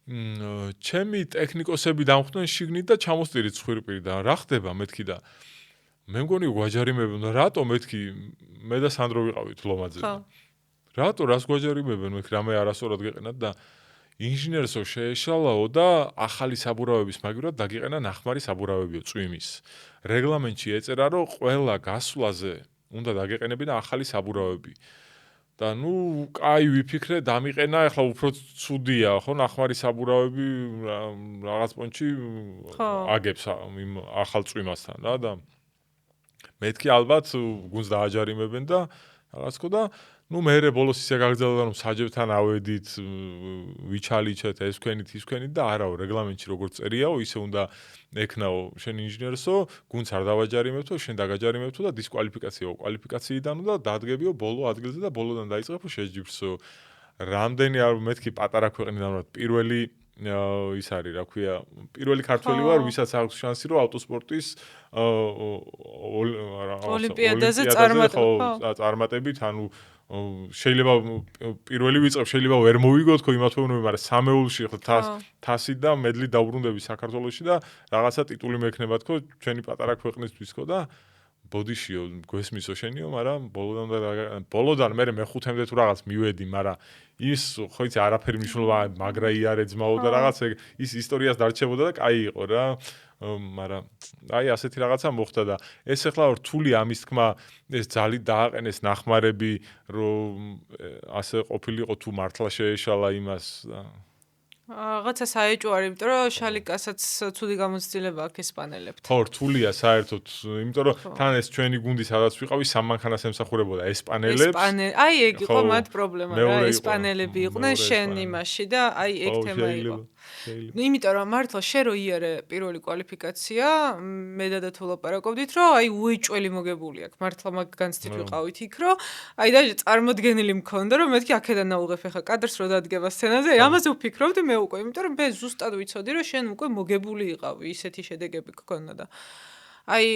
ჩემი ტექნიკოსები დამხვდნენ შიგნით და ჩამოსტირით ცხვირპირი და რა ხდება მეთქი და მე მგონი გვაჯარიმებენ და რატო მეთქი მე და სანდრო ვიყავით ლომაძე რატო რას გვაჯარიმებენ მეთქი რამე არასწორად გეყენათ და ინჟინერსო შეეშალაო და ახალი საბურავების მაგივრად დაგიყენა ნახმარი საბურავებიო წვიმის რეგლამენტში ეწერა რომ ყველა გასვლაზე უნდა დაგეყენებინა ახალი საბურავები და ნუ კაი ვიფიქრე დამიყენა ახლა უფრო ცუდია ხო ნახმარი საბურავები რაღაც პონჩი აგებს იმ ახალ წვიმასთან რა და მეთქი ალბათ გუნდს დააჯარიმებენ და რაღაც ხო და ნუ მე ბოლოს ისე გაგრძელდა რომ საჯებთან ავედით ვიჩალიჩეთ ეს ქვენით და არაო რეგლამენტში როგორც წერიაო ისე უნდა ეკნაო შენ ინჟინერსო გუნდს არ დავაჯარიმებთო შენ დაგაჯარიმებთო და დისკვალიფიკაციაო კვალიფიკაციიდან უნდა დადგებიო ბოლო ადგილზე და ბოლოდან დაიწყებო შეჯიბრსო რამდენი არ მეთქი პატარა ქვეყნიდან ვარ პირველი ის არის რა ქვია პირველი ქართველი ვარ ვისაც აქვს შანსი რომ ავტოსპორტის ოლიმპიადაზე წარმატებით ანუ შეიძლება პირველი ვიწყებ შეიძლება ვერ მოვიგოთ ხო იმათ ვეუბნები მაგრამ სამეულში ხო თასი და მედლი დაუბრუნდები საქართველოში და რაღაცა ტიტული მექნება თქო ჩვენი პატარა ქვეყნისთვის ხო და ბოდიშიო გვესმისო შენიო მაგრამ ბოლოდან მე მეხუთემდე თუ რაღაც მივედი მაგრამ ის ხო იცი არაფერი მნიშვნელობა მაგრა იარე ძმაო და რაღაც ის ისტორიას დარჩებოდა და კაი იყო რა მაგრამ აი ასეთი რაღაცა მოხდა და ეს ახლა რთული ამის თქმა ეს ძალით დააყენეს ნახმარები რომ ასე ყოფილიყო თუ მართლა შეეშალა იმას რაღაცა საეჭვო არის, იმიტომ რომ შალიკასაც ცუდი გამოცდილება აქვს ესპანელებთან. ხო, რთულია საერთოდ, იმიტომ რომ თან ეს ჩვენი გუნდი სადაც ვიყავი, სამ მანქანას ემსახურებოდა ესპანელებს. აი ეგ იყო მათ პრობლემა რა, ესპანელები იყვნენ შენ იმაში და აი ეგ თემა იყო. იმიტომ რომ მართლა შენ რო იარე პირველი კვალიფიკაცია, მე და თუ ლაპარაკობდით, რომ აი უეჭველი მოგებული აქვს. მართლა მაგ განცდით ვიყავით იქ, რომ აი და წარმოდგენილი მქონდა, რომ მეთქი აქედან ნაუღებ ახლა კადრს რო დადგება სცენაზე, ამაზე ვფიქრობდი მე უკვე, იმიტომ რომ მე ზუსტად ვიცოდი, რომ შენ უკვე მოგებული იყავი, ისეთი შედეგები გქონდა და აი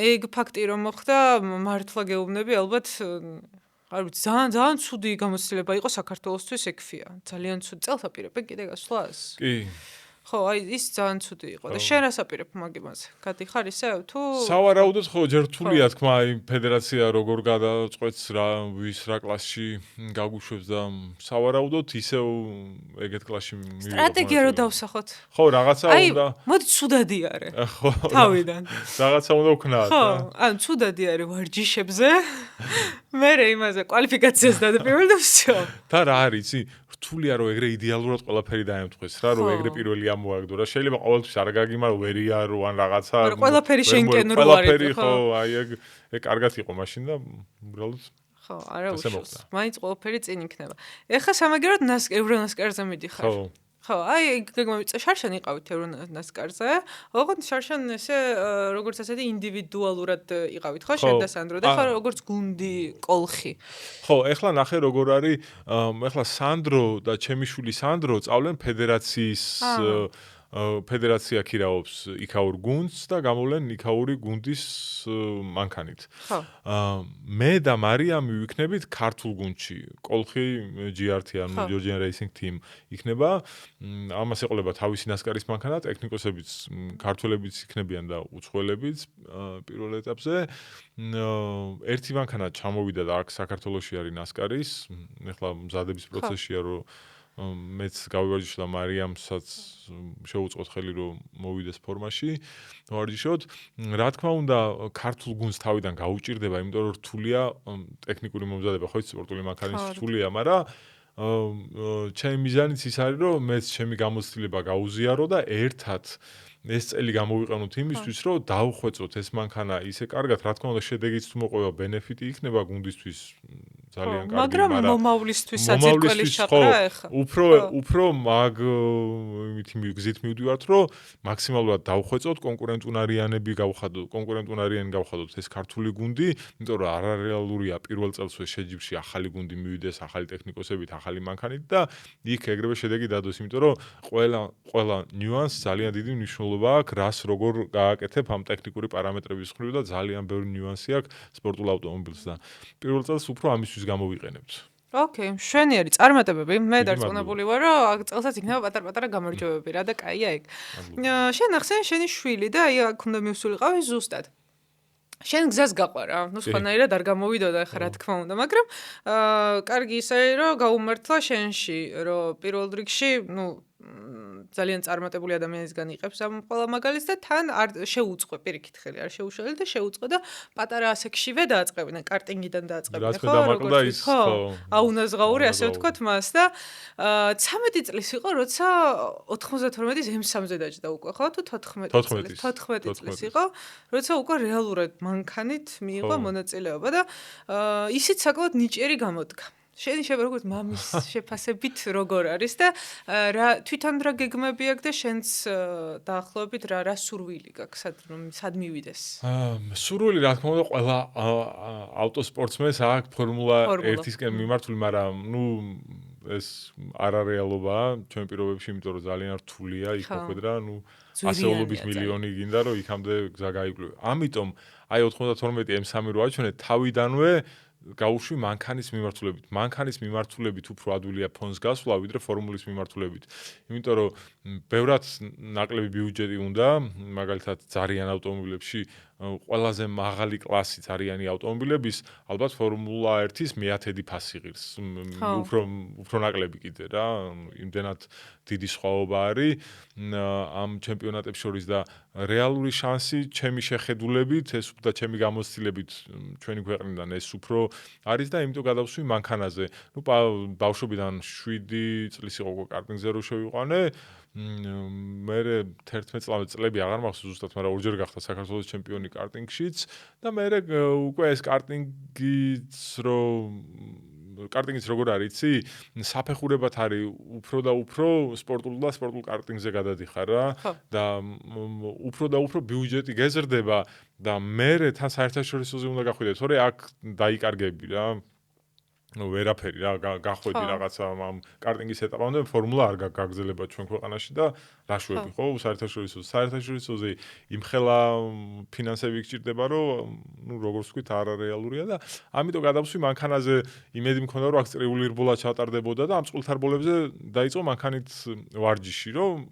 ეგ ფაქტი რომ მოხდა, მართლა გეუბნები, ალბათ არ ვიცი, ძალიან ცუდი გამოცდილება იყო საქართველოსთვის ექფია. ძალიან ცუდი. წელს აპირებ კიდე გასვლას? კი. ხო, აი ის ძალიან ცუდი იყო და შენ რას აპირებ მაგ იმაზე? გადიხარ ისევ თუ სავარაუდოდ ხო ჯერ რთულია თქმა, აი ფედერაცია როგორ გადაწყვეტს რა ვის რა კლასში გაგუშვებს და სავარაუდოდ ისევ ეგეთ კლასში მივიღო. სტრატეგია რო დავსახოთ. ხო, რაღაცა უნდა. აი, მოდი ცუდად იარე. ხო. თავიდან. რაღაცა უნდა ვქნათ. ხო, ანუ ცუდად იარე ვარჯიშებზე. მე იმაზე კვალიფიკაციას დადაპირებ და всё. და რა არის, იცი? რთულია რომ ეგრე იდეალურად ყველაფერი დაემთხვეს რა, რომ ეგრე პირველი ამოაგდო რა. შეიძლება ყოველთვის არ გაგიმარო ვერია რო ან რაღაცა. მაგრამ ყველაფერი შენკენ რო არის. ხო, აი ეგ კარგად იყო მაშინ და უბრალოდ ხო, არა უშავს. მაინც ყველაფერი წინ იქნება. ეხლა სამაგეროდ ევრონასკარზე მიდიხარ. ხო. ხო, აი გეგმავიწა შარშან იყავით ევრონასკარზე. ოღონდ შარშან ესე როგორც ასეთი ინდივიდუალურად იყავით, ხო, შენ და სანდრო და ხო როგორც გუნდი კოლხი. ხო, ეხლა ნახე როგორ არის, ეხლა სანდრო და ჩემი შვილი სანდრო წავლენ ფედერაციის ფედერაცია ქირაობს იქაურ გუნდს და გამოვლენ იქაური გუნდის მანქანით. ხო. მე და მარიამი ვიქნებით ქართულ გუნდში. კოლხი GRT ანუ Georgian Racing Team იქნება. ამას ეყოლება თავისი ნასკარის მანქანა, ტექნიკოსებიც, ქართველებიც იქნებიან და უცხოელებიც პირველ ეტაპზე. ერთი მანქანა ჩამოვიდა და აქ საქართველოში არის ნასკარის. ეხლა მზადების პროცესია რომ მეც გავივარჯიშე და მარიამსაც შეუწყოთ ხელი რომ მოვიდეს ფორმაში ვარჯიშოთ. რა თქმა უნდა, ქართულ გუნდს თავიდან გაუჭირდება, იმიტომ რომ რთულია ტექნიკური მომზადება, ხო, სპორტული მანქანის რთულია, მაგრამ ჩემი მიზანიც ის არის, რომ მეც ჩემი გამოცდილება გაუზიარო და ერთად ეს წელი გამოვიყენოთ იმისთვის, რომ დავხვეწოთ ეს მანქანა ისე კარგად, რა თქმა უნდა, შედეგიც თუ მოყვება, ბენეფიტი იქნება გუნდისთვის ძალიან კარგი, მაგრამ მომავლისთვისაც ერთკველი შაყრა ეხა. უფრო მაგ იმით გზით მივდივართ, რომ მაქსიმალურად დავხვეწოთ, კონკურენტუნარიანი გავხადოთ ეს ქართული გუნდი, იმიტომ რომ არარეალურია პირველ წელსვე შეჯიბრში ახალი გუნდი მივიდეს, ახალი ტექნიკოსებით, ახალი მანქანით და იქ ეგრევე შედეგი დადოს, იმიტომ რომ ყველა ნიუანს ძალიან დიდი მნიშვნელობა აქვს, რას როგორ გააკეთებ ამ ტექნიკური პარამეტრების მხრივ და ძალიან ბევრი ნიუანსი აქვს სპორტულ ავტომობილს და პირველ წელს უფრო ამისთვის გამოვიყენებთ. ოკეი, შვენიერი წარმატებები. მე დარწმუნებული ვარ, რომ წელსაც იქნება პატარ-პატარა გამარჯვებები რა და კაია ეგ. შენ ახსენ შენი შვილი და აი აქ უნდა მივსულიყავი ზუსტად. შენ გზას გაყვარა, ნუ სხვანაირად არ გამოვიდოდა ხა რა თქმა უნდა, მაგრამ კარგი ისე რომ გაუმართლა შენში, რომ პირველ რიგში, ნუ ძალიან წარმატებული ადამიანისგან იყებს ამ ყველა მაგალითს და თან არ შეუწყო პირიქით ხელი არ შეუშალე და შეუწყო და პატარა ასაკშივე დააწყებინა კარტინგიდან დააწყებინა ხო როგორც ხო აუნაზღაური ასე ვთქვათ მას და 13 წლის იყო როცა 92-ის M3-ზე დაჭდა უკვე ხო თუ 14 წლის იყო როცა უკვე რეალურად მანქანით მიიღო მონაწილეობა და ისიც საკმაოდ ნიჭიერი გამოდგა შენი შეიძლება როგორც მამის შეფასებით როგორ არის და რა თვითონ რა გეგმები აქვს და შენც დაახლოებით რა სურვილი გაქვს სად მივიდეს სურვილი რა თქმა უნდა ყველა ავტოსპორტსმენს აქვს ფორმულა 1-ისკენ მიმართული მაგრამ ნუ ეს არარეალობაა ჩვენ პირობებში იმიტომ რომ ძალიან რთულია იქ მოხვედრა ნუ ასეულობით მილიონი გინდა რომ იქამდე გზა გაიკვლიო ამიტომ აი 92 M3 რო აჩვენე თავიდანვე გაუშვი მანქანის მიმართულებით. მანქანის მიმართულებით უფრო ადვილია ფონს გასვლა, ვიდრე ფორმულის მიმართულებით. იმიტომ რომ ბევრად ნაკლები ბიუჯეტი უნდა, მაგალითად ძალიან ავტომობილებში ყველაზე მაღალი კლასის არიანი ავტომობილების ალბათ ფორმულა 1-ის მეათედი ფასი ღირს. უფრო ნაკლები კიდე რა, იმდენად დიდი სხვაობა არის ამ ჩემპიონატებს შორის და რეალური შანსი ჩემი შეხედულებით ეს და ჩემი გამოცდილებით ჩვენი ქვეყნიდან ეს უფრო არის და იმიტომ გადავსვი მანქანაზე. ნუ ბავშვობიდან 7 წლის იყო კარტინგზე რო შევიყვანე მე 11 წლები აღარ მახსოვს ზუსტად, მაგრამ ორჯერ გახდა საქართველოს ჩემპიონი კარტინგშიც და მე უკვე ეს კარტინგიც როგორ არის, იცი? საფეხურებად არის უფრო და უფრო სპორტულ კარტინგზე გადადიხარ რა და უფრო და უფრო ბიუჯეტი გეზრდება და მე თან საერთაშორისოზე უნდა გახვიდე, თორე აქ დაიკარგები რა. ვერაფერი რა გახვედი რაღაცა ამ კარტინგის ეტაპამდე ფორმულა არ გაგზელება ჩვენ ქვეყანაში და დაშვები ხო საერთაშორისოზე იმხელა ფინანსები გჭირდება რომ ნუ როგორც ვთქვით არარეალურია და ამიტომ გადავსვი მანქანაზე იმედი მქონდა რომ აქ წრიული რბოლა ჩატარდებოდა და ამ წყვილთარბოლებზე დაიწყო მანქანით ვარჯიში რომ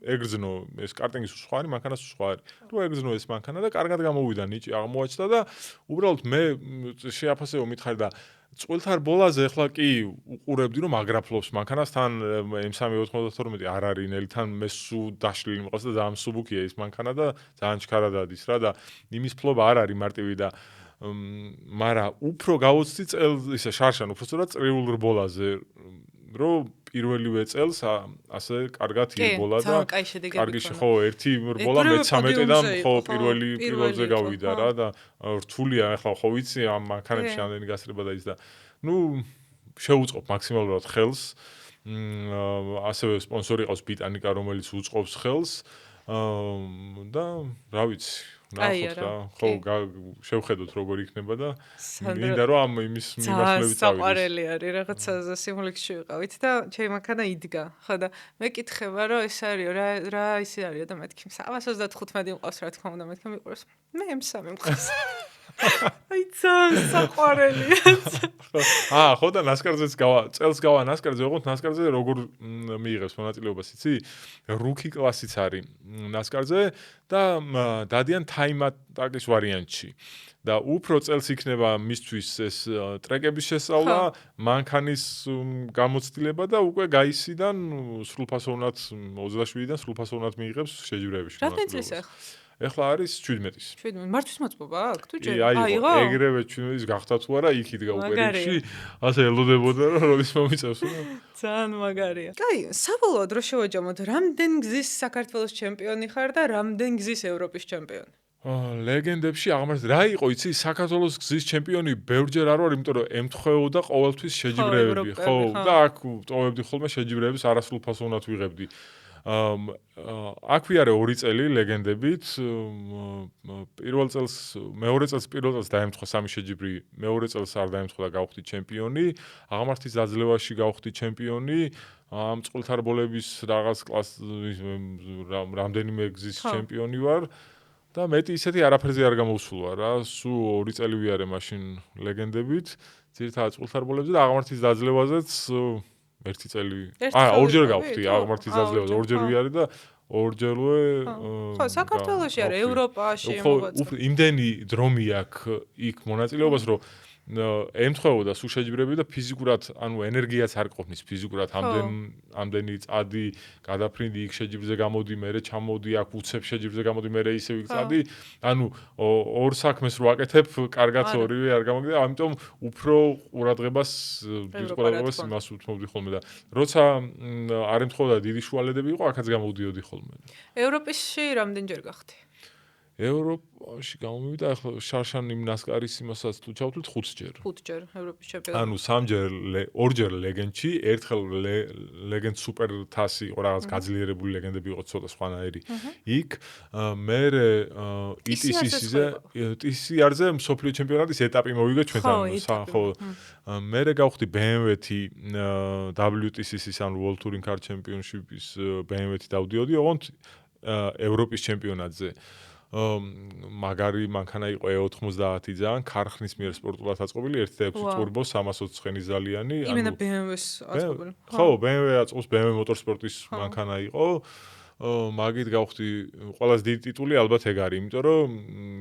ეგრძნო ეს კარტინგის უცხოარი მანქანას უცხოარი რომ ეგრძნო ეს მანქანა და კარგად გამოვიდა ნიჭი აღმოაჩნდა და უბრალოდ მე შეაფასეო მითხარი და წყვილთარ ბოლაზე ახლა კი უყურებდი რომ აგრაფლობს მანქანას თან M392 არ არის ნელი თან მე სუ დაშლილი მიყავს და ძალიან მსუბუქია ეს მანქანა და ძალიან ჩქარა დადის რა და იმის ფლობა არ არის მარტივი და მაგრამ უფრო გავოცდი წელს ისე შარშან უფრო სწორად წრიულ რბოლაზე რომ პირველივე წელს ასე კარგად იბოლა და კარგი ხო ერთი რბოლა მე-13-დან ხო პირველზე გავიდა რა და რთულია ახლა ხო ვიცი ამ მანქანებში ამდენი გასრება და ის და ნუ შევუწყობ მაქსიმალურად ხელს ასევე სპონსორი ყავს ბიტანიკა რომელიც უწყობს ხელს და რა ვიცი ნახოთ რა ხო შევხედოთ როგორ იქნება და მინდა რომ ამ იმის მიმართულებით წავიდეთ. საყვარელი არის რაღაცაზე სიმულექსში ვიყავით და ჩემი მანქანა იდგა. ხო და მეკითხება რომ ეს არის რა ისე არის და მეთქი 335 მყავს რა თქმა უნდა მეთქი მიყურებს. მე M3 მყავს. აი საყვარელია. ხო და ნასკარზეც წელს გავა ნასკარზე, ოღონდ ნასკარზე როგორ მიიღებს მონაწილეობას, იცი? რუკი კლასიც არის ნასკარზე და დადიან time-attack-ის ვარიანტში. და უფრო წელს იქნება მისთვის ეს ტრეკების შესწავლა, მანქანის გამოცდილება და უკვე გაისიდან სრულფასოვნად 27-დან სრულფასოვნად მიიღებს შეჯიბრებებში. რა წელს ახლა? ეხლა არის 17-ის. 17 მართვის მოწმობა აქვს თუ ჯერ? აიღო. ეგრევე 17-ის გახდა თუ არა, იქ იდგა უკვე რიგში. ასე ელოდებოდა რომ როდის მომიწევს. ძალიან მაგარია. კაი, საბოლოოდ რო შევაჯამოთ, რამდენ გზის საქართველოს ჩემპიონი ხარ და რამდენ გზის ევროპის ჩემპიონი? ლეგენდებში აღმართეთ რა იყო იცი საქართველოს გზის ჩემპიონი ბევრჯერ არ ვარ იმიტომ რომ ემთხვეოდა ყოველთვის შეჯიბრებები ხო და აქ ტოვებდი ხოლმე შეჯიბრებებს არასრულფასოვნად ვიღებდი აქ ვიარე 2 წელი ლეგენდებით პირველ წელს მეორე წელს დაემთხვა 3 შეჯიბრი მეორე წელს არ დაემთხვა და გავხდი ჩემპიონი აღმართის დაძლევაში გავხდი ჩემპიონი ამ წყვილთარბოლების რაღაც კლასის რამდენიმე გზის ჩემპიონი ვარ და მეტი ისეთი არაფერზე არ გამოვსულა რა, სულ 2 წელი ვიარე მაშინ ლეგენდებით, ძირითადად წყვილთარბოლებზე და აღმართის დაძლევაზეც 1 წელი. ორჯერ გავხდი აღმართის დაძლევაზე, ორჯერ ვიარე და ორჯერვე ხო, საქართველოში არა, ევროპაში მოღვაწე. იმდენი დრომი აქვს იქ მონაწილეობას, რომ ემთხვეოდა სულ შეჯიბრები და ფიზიკურად, ანუ ენერგიაც არ ყოფნის ფიზიკურად ამდენი წადი გადაფრინდი იქ შეჯიბრზე გამოდი, მერე ჩამოდი აქ უცებ შეჯიბრზე გამოდი, მერე ისევ იქ წადი. ანუ ორ საქმეს რო აკეთებ, კარგად ორივე არ გამოგიდა, ამიტომ უფრო ყურადღებას იმას უთმობდი ხოლმე და როცა არ ემთხვეოდა დიდი შუალედები იყო, აქაც გამოვდიოდი ხოლმე. ევროპაში რამდენჯერ გახდი? ევროპაში გამოვიდა ახლა შარშან იმ ნასკარის იმასაც თუ ჩავთვლით 5 ჯერ. 5 ჯერ ევროპის ჩემპიონი. ანუ 3 ჯერ, 2 ჯერ ლეგენდში, ერთხელ ლეგენდ სუპერ თასი იყო რაღაც გაძლიერებული ლეგენდები იყო ცოტა სხვანაირი. იქ მერე TCR-ზე მსოფლიო ჩემპიონატის ეტაპი მოვიგე ჩვენთან. ხო. მერე გავხდი BMW-თი WTCC-ის ანუ World Touring Car Championship-ის BMW-თი დავდიოდი, ოღონდ ევროპის ჩემპიონატზე. მაგარი მანქანა იყო E90 ძალიან ქარხნის მიერ სპორტულად აწყობილი 1.6 ტურბო 320 ზალიანი იმენა BMW-ს აწყობილი ხო BMW-ს BMW motorsport-ის მანქანა იყო მაგით გავხდი ყველაზე დიდი ტიტული ალბათ ეგ არის, იმიტომ რომ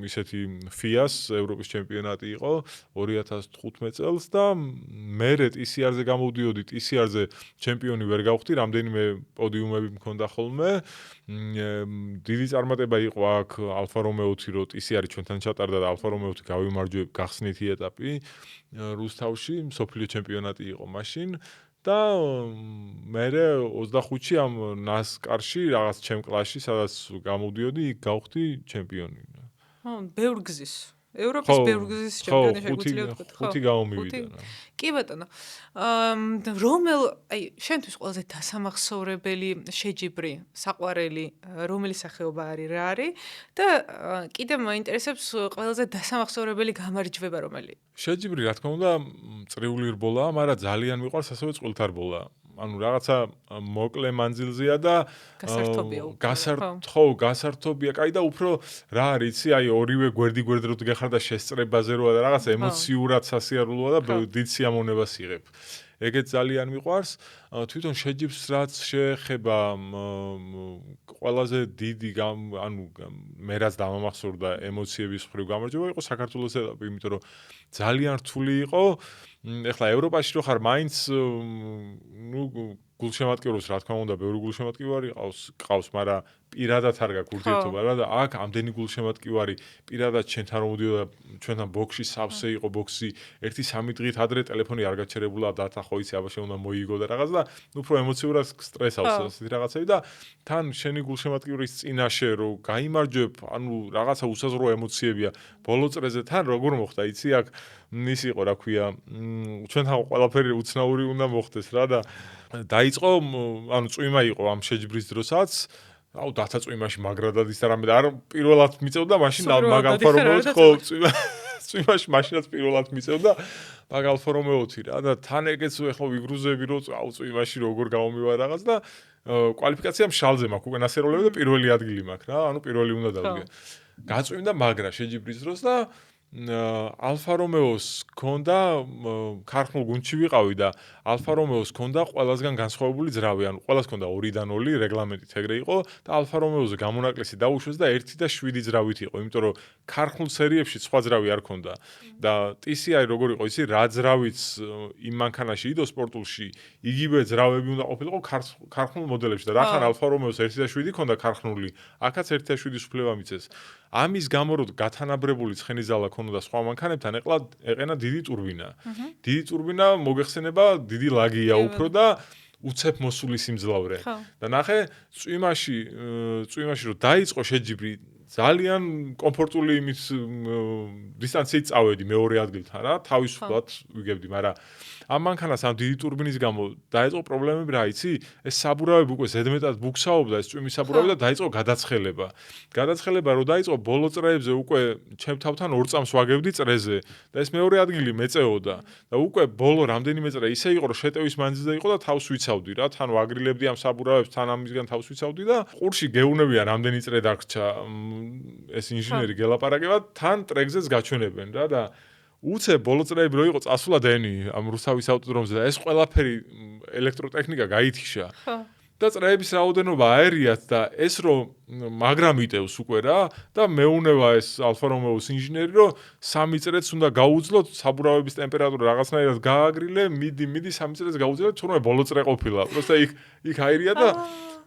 ისეთი FIA-ს ევროპის ჩემპიონატი იყო 2015 წელს და მე TCR-ზე გამოვდიოდი, TCR-ზე ჩემპიონი ვერ გავხდი, რამდენიმე პოდიუმები მქონდა ხოლმე. დიდი წარმატება იყო აქ Alfa Romeo-ი, რომ TCR-ი ჩვენთან ჩატარდა და Alfa Romeo-ი გავიმარჯვე გახსნითი ეტაპი რუსთავში, მსოფლიო ჩემპიონატი იყო მაშინ. და მე 25-ში ამ NASCAR-ში რაღაც ჩემ კლასში, სადაც გამოვდიოდი, იქ გავხდი ჩემპიონი. ბევრ გზის. ევროპის ბევრ გზის ჩემპიონი შეგვიძლია ვთქვათ, ხო? 5 გამომივიდა. კი ბატონო. რომელ, შენთვის ყველაზე დასამახსოვრებელი შეჯიბრი, საყვარელი, რომელი სახეობა არის, რა არის და კიდევ მაინტერესებს ყველაზე დასამახსოვრებელი გამარჯვება რომელი? შეჯიბრი, რა თქმა უნდა, წრიული რბოლაა, მაგრამ ძალიან მიყვარს ასევე წყვილთარბოლა. ანუ რაღაცა მოკლე მანძილზეა და გასართობია, კაი და უფრო რა არის, იცი, ორივე გვერდით გეხარ და შესწრებაზე როა და რაღაც ემოციურად სასიარულოა და დიდ სიამოვნებას იღებ. ეგეც ძალიან მიყვარს. თვითონ შეჯიბრს რაც შეეხება ყველაზე დიდი მე რაც დამამახსოვრდა ემოციების მხრივ გამარჯვება იყო საქართველოს ეტაპი, იმიტომ რომ ძალიან რთული იყო. ეხლა ევროპაში რო ხარ, მაინც გულშემატკივრობს, რა თქმა უნდა, ბევრი გულშემატკივარი ყავს, მაგრამ პირადად არ გაქვს ურთიერთობა რა და აქ ამდენი გულშემატკივარი პირადად ჩვენთან რომ მოდიოდა და ჩვენთან ბოქსში სავსე იყო ბოქსი 1-3 დღით ადრე ტელეფონი არ გაჩერებულა და ხო იცი აბა შეუნდა მოიგო და რაღაც და უფრო ემოციურად სტრესავს ასეთი რაღაცები და თან შენი გულშემატკივრის წინაშე რომ გაიმარჯვებ, რაღაცა უსაზღვრო ემოციებია ბოლო წრეზე თან როგორ მოხდა, იცი აქ ის იყო რა ქვია, ჩვენთან ყველაფერი უცნაური უნდა მოხდეს რა და დაიწყო, წვიმა იყო ამ შეჯიბრის დროსაც. დათა წვიმაში მაგრადად ის რამე და არ პირველად მიწევდა მაშინ მაგ Alfa Romeo-ს ხო წვიმაში მაშინაც პირველად მიწევდა მაგ Alfa Romeo-ი რა და თან ეგეც ხო ვიგრუზები რომ წვიმაში როგორ გამომივა რაღაც და კვალიფიკაცია მშალზე მაქვს უკვე ნასეროლები და პირველი ადგილი მაქვს რა, პირველი უნდა დავდგე. გაწვიმდა მაგრა შეჯიბრის დროს და Alfa Romeo-ს ქონდა ქარხნულ გუნდში ვიყავი და Alfa Romeo-ს ქონდა ყველასგან განსხვავებული ძრავი, ყველას ქონდა 2-0 რეგლამენტით ეგრე იყო და Alfa Romeo-ზე გამონაკლისი დაუშვეს და 1 და 7 ძრავით იყო, იმიტომ რომ ქარხნულ სერიებში სხვა ძრავი არ ქონდა და TCR როგორ იყო იცი, რა ძრავიც იმ მანქანაში იდო სპორტულში, იგივე ძრავები უნდა ყოფილიყო ქარხნულ მოდელებში და რახან Alfa Romeo-ს 1 და 7 ქონდა ქარხნული, აქაც 1 და 7 უფლება მიწეს. ამის გამო რომ გათანაბრებული ცხენიზალა ქონოდა სხვა მანქანებთან, ეყენა დიდი ტურბინა. დიდი ტურბინა მოგეხსენება დიდი ლაგია უფრო და უცებ მოსული სიმძლავრე. და ნახე, წვიმაში რომ დაიწყო შეჯიბრი, ძალიან კომფორტული იმის დისტანციით წავედი მეორე ადგილთან რა, თავისუფლად ვიგებდი, მაგრამ ამ მანქანას ამ დიდი ტურბინის გამო დაიწყო პრობლემები რა იცი? ეს საბურავები უკვე ზედმეტად ბუქსაობდა, ეს წვიმის საბურავი და დაიწყო გადაცხელება. გადაცხელება რომ დაიწყო ბოლო წრეებზე უკვე ჩემ თავთან 2 წამს ვაგებდი წრეზე და ეს მეორე ადგილი მეწეოდა და უკვე ბოლო რამდენიმე წრე ისე იყო რომ შეტევის მანძილზე იყო და თავს ვიცავდი რა, თან ვაგრილებდი ამ საბურავებს, თან ამისგან თავს ვიცავდი და ყურში გეუნებია რამდენი წრე დაგრჩა ეს ინჟინერი გელაპარაკება, თან ტრეკზეც გაჩვენებენ რა და უცებ ბოლო წრეები რო იყო წასულა დენი ამ რუსთავის ავტოდრომზე და ეს ყველაფერი ელექტროტექნიკა გაითიშა. და წრეების რაოდენობა აერიათ და ეს რომ მაგრამ იტევს უკვე რა და მეუნება ეს Alfa Romeo-ს ინჟინერი რომ 3 წრეც უნდა გაუძლოთ საბურავების ტემპერატურა რაღაცნაირად გააგრილე, მიდი 3 წრეც გაუძლე, თუმცა ბოლო წრე ყოფილა. პროსტა იქ აერია და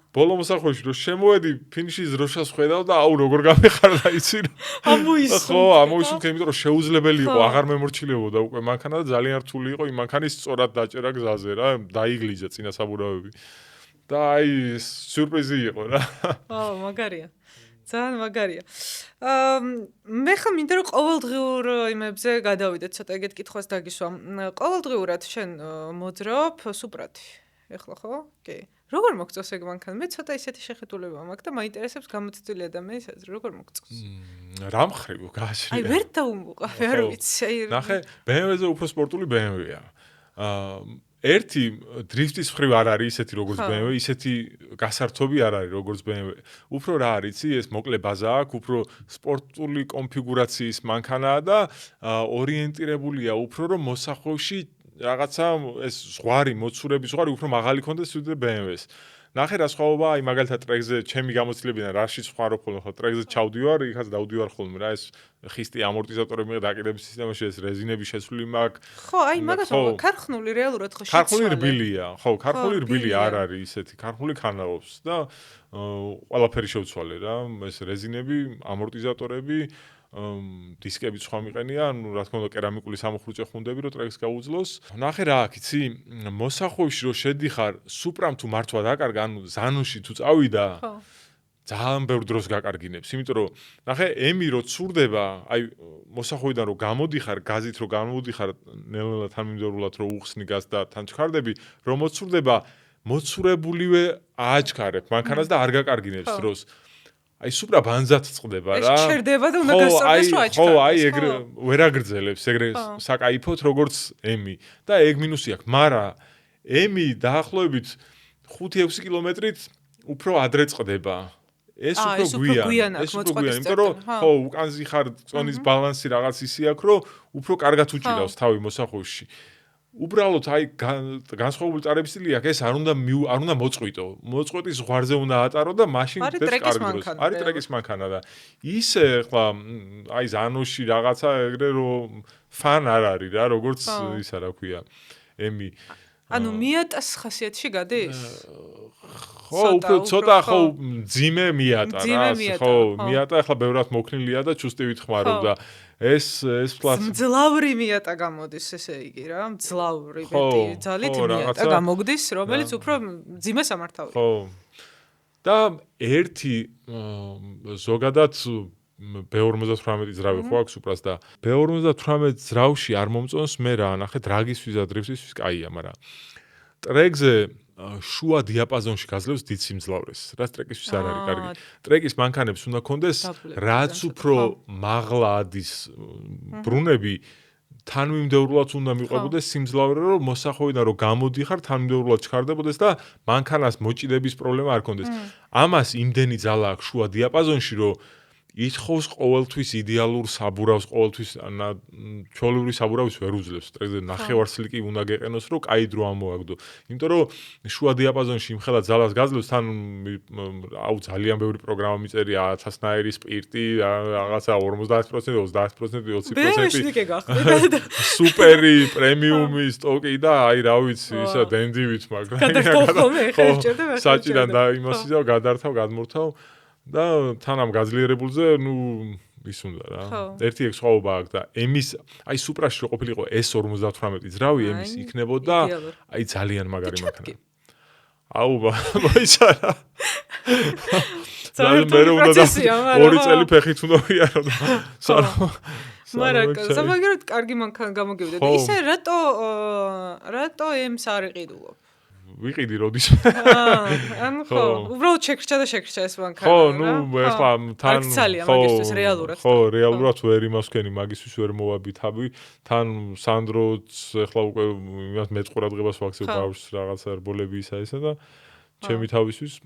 ბოლო მოსახვეში რომ შემოვედი ფინიშის დროშას ხედავ და როგორ გამეხარდა იცი ამოისუნთქე, იმიტომ რომ შეუძლებელი იყო, აღარ მემორჩილებოდა უკვე მანქანა და ძალიან რთული იყო იმ მანქანის სწორად დაჭერა გზაზე რა, დაიგლიჯა წინა საბურავები. და სიურპრიზი იყო რა. მაგარია. ძალიან მაგარია. მე ხომ მინდა რომ ყოველდღიურ იმებზე გადავიდეთ, ცოტა ეგეთ კითხვას დაგისვა. ყოველდღიურად შენ მოძრაობ სუპრათი. ეხლა ხო? კი. როგორ მოგწონს ეგ მანქანა? მე ცოტა ისეთი შეხედულება მაქვს და მაინტერესებს გამოცდილი ადამიანის აზრი, როგორ მოგწონს? რა მხრივ გააჩნია? ვერ დავუმოყავ, არ ვიცი. ნახე, BMW-ზე უფრო სპორტული BMW-ია. ერთი დრიფტის მხრივ არ არის ისეთი როგორც BMW, ისეთი გასართობი არ არის როგორც BMW. უფრო რა არის, იცი, ეს მოკლე ბაზა აქვს, უფრო სპორტული კონფიგურაციის მანქანაა და ორიენტირებულია უფრო რომ მოსახვევში რაღაცა ეს ზღვარი, მოცურების ზღვარი უფრო მაღალი ქონდეს ვიდრე BMW-ს. ნახე რა სხვაობა, აი მაგალითად ტრეკზე ჩემი გამოცდილებიდან რაშიც ვხარო ხოლმე, ხო ტრეკზე ჩავდივარ, იქაც დავდივარ ხოლმე რა ეს ხისტი ამორტიზატორები და დაკიდების სისტემაში ეს რეზინები შესული მაქვს. ხო, აი მაგასო ქარხნული რეალურად ხო შეცვალე. ქარხნული რბილია, ხო, ქარხნული რბილი არ არის ისეთი, ქარხნული ქანაობს და ყველაფერი შევცვალე რა, ეს რეზინები, ამორტიზატორები დისკები სხვა მიყენია, ну, რა თქმა უნდა, კერამიკული სამუხრუჭე ხუნდები, რომ ტრეკს გაუძლოს. ნახე რა აქ, იცი, მოსახვევში რომ შედიხარ, სუპრამ თუ მართვა დაკარგა, ანუ ზანუში თუ წავიდა, ძალიან ბევრ დროს გაკარგინებს, იმიტომ რომ ნახე, ემი რო ცურდება, აი მოსახვევიდან რო გამოდიხარ, გაზით რო გამოდიხარ, ნელ-ნელა თანმიმდევრულად რო უხსნი გაზ და თან ჩქარდები, რომ მოცურდება, მოცურებულივე ააჩქარებ, მანქანას და არ გაკარგინებს დროს. აი სუპრა ბანზად წყდება რა. ეს ჩერდება და უნდა გასწორდეს რა აჩქარდეს. ხო, აი ეგრე ვერ აგრძელებს, ეგრე საკაიფოთ როგორც ემი და ეგ მინუსი აქვს, მაგრამ ემი დაახლოებით 5-6 კილომეტრით უფრო ადრე წყდება. ეს უფრო გვიან, იმიტომ რომ ხო, უკანზე ხარ წონის ბალანსი რაღაც ისი აქვს, რომ უფრო კარგად უჭირავს თავი მოსახვევში. უბრალოდ აი განსხვავებული წარების სტილი აქვს, ეს არ უნდა მოწყვიტო. მოწყვეტის ზღვარზე უნდა ატარო და მაშინ დეს კარგ დროს. არის ტრეკის მანქანა და ისე ხლა აი ზანოში რაღაცა ეგრე რომ ფან არ არის რა, როგორც ისა რა ქვია, ემი. ანუ მიატას ხასიათში გადის? ხო, უფრო ცოტა ხო ძიმე მიატა რა, ხო, მიატა ახლა ბევრად მოქნილია და ჩუსტივით ხმარობდა. ეს პლას მძლავრი მიატა გამოდის, ესე იგი რა, მძლავრი ძალით მიატა გამოგდის, რომელიც უფრო ძიმეს ამართავია. ხო. და ერთი ზოგადად B58 ძრავი ხო აქვს უბრალოდ და B58 ძრავში არ მომწონს მე რა, ნახე დრაგისთვის და დრიფტისთვის კაია, მაგრამ ტრეკზე შუა დიაპაზონში გაძლევს დიდ სიმძლავრეს. რაც ტრეკისთვის არ არის კარგი. ტრეკის მანქანებს უნდა კონდეს რაც უფრო მაღლა ადის ბრუნები თანმიმდევრულად უნდა მიყვებოდეს სიმძლავრე, რომ მოსახვევიდან რომ გამოდიხარ, თანმიმდევრულად ჩქარდებოდეს და მანქანას მოჭიდების პრობლემა არ კონდეს. ამას იმდენი ძალა აქვს შუა დიაპაზონში, რომ ითხოვს ყოველთვის იდეალურ საბურავს, ყოველთვის ჩვეულებრივი საბურავის ვერ უძლებს. ტრეკზე ნახევარსლიკი უნდა გეყენოს, რომ კაი დრო ამოაგდო. იმიტომ რომ შუა დიაპაზონში იმხელა ძალას გაძლევს, თან აუ ძალიან ბევრი პროგრამა მიწერია 1000-ნაირი სპირტი, რაღაცა 50%, 30%, 20%. სუპერი პრემიუმი სტოკი და აი რა ვიცი, ისა დენდივით, მაგრამ საჭიდან და იმასიო გადართავ, გადმორთავ. და თან ამ გაძლიერებულზე, ну, ის უნდა რა. ერთი ეგ სხვაობა აქვს და ემის, აი სუპრაში რო ყოფილიყო S58 ძრავი ემის იქნებოდა, აი ძალიან მაგარი მანქანა. აუ, მოიცარა. ძალიან მე უნდა და 2 წელი ფეხით უნდა ვიარო და მაგრამ სამაგეროდ კარგი მანქანა გამოგივიდა და ისე რატო ემს არ იყიდულობ? ვიყიდი როდის. ანუ ხო, უბრალოდ შეკრჩა ეს მანქანა. ხო, ну, ეხლა თან მაგისთვის რეალურად. ხო, რეალურად ვერ იმას ვქენი, მაგისთვის ვერ მოვაბითავი. თან სანდროც ეხლა უკვე იმას მეწყურადღებას ვაქცევ ბავშვს რაღაცა რბოლები ისა და ჩემი თავისთვის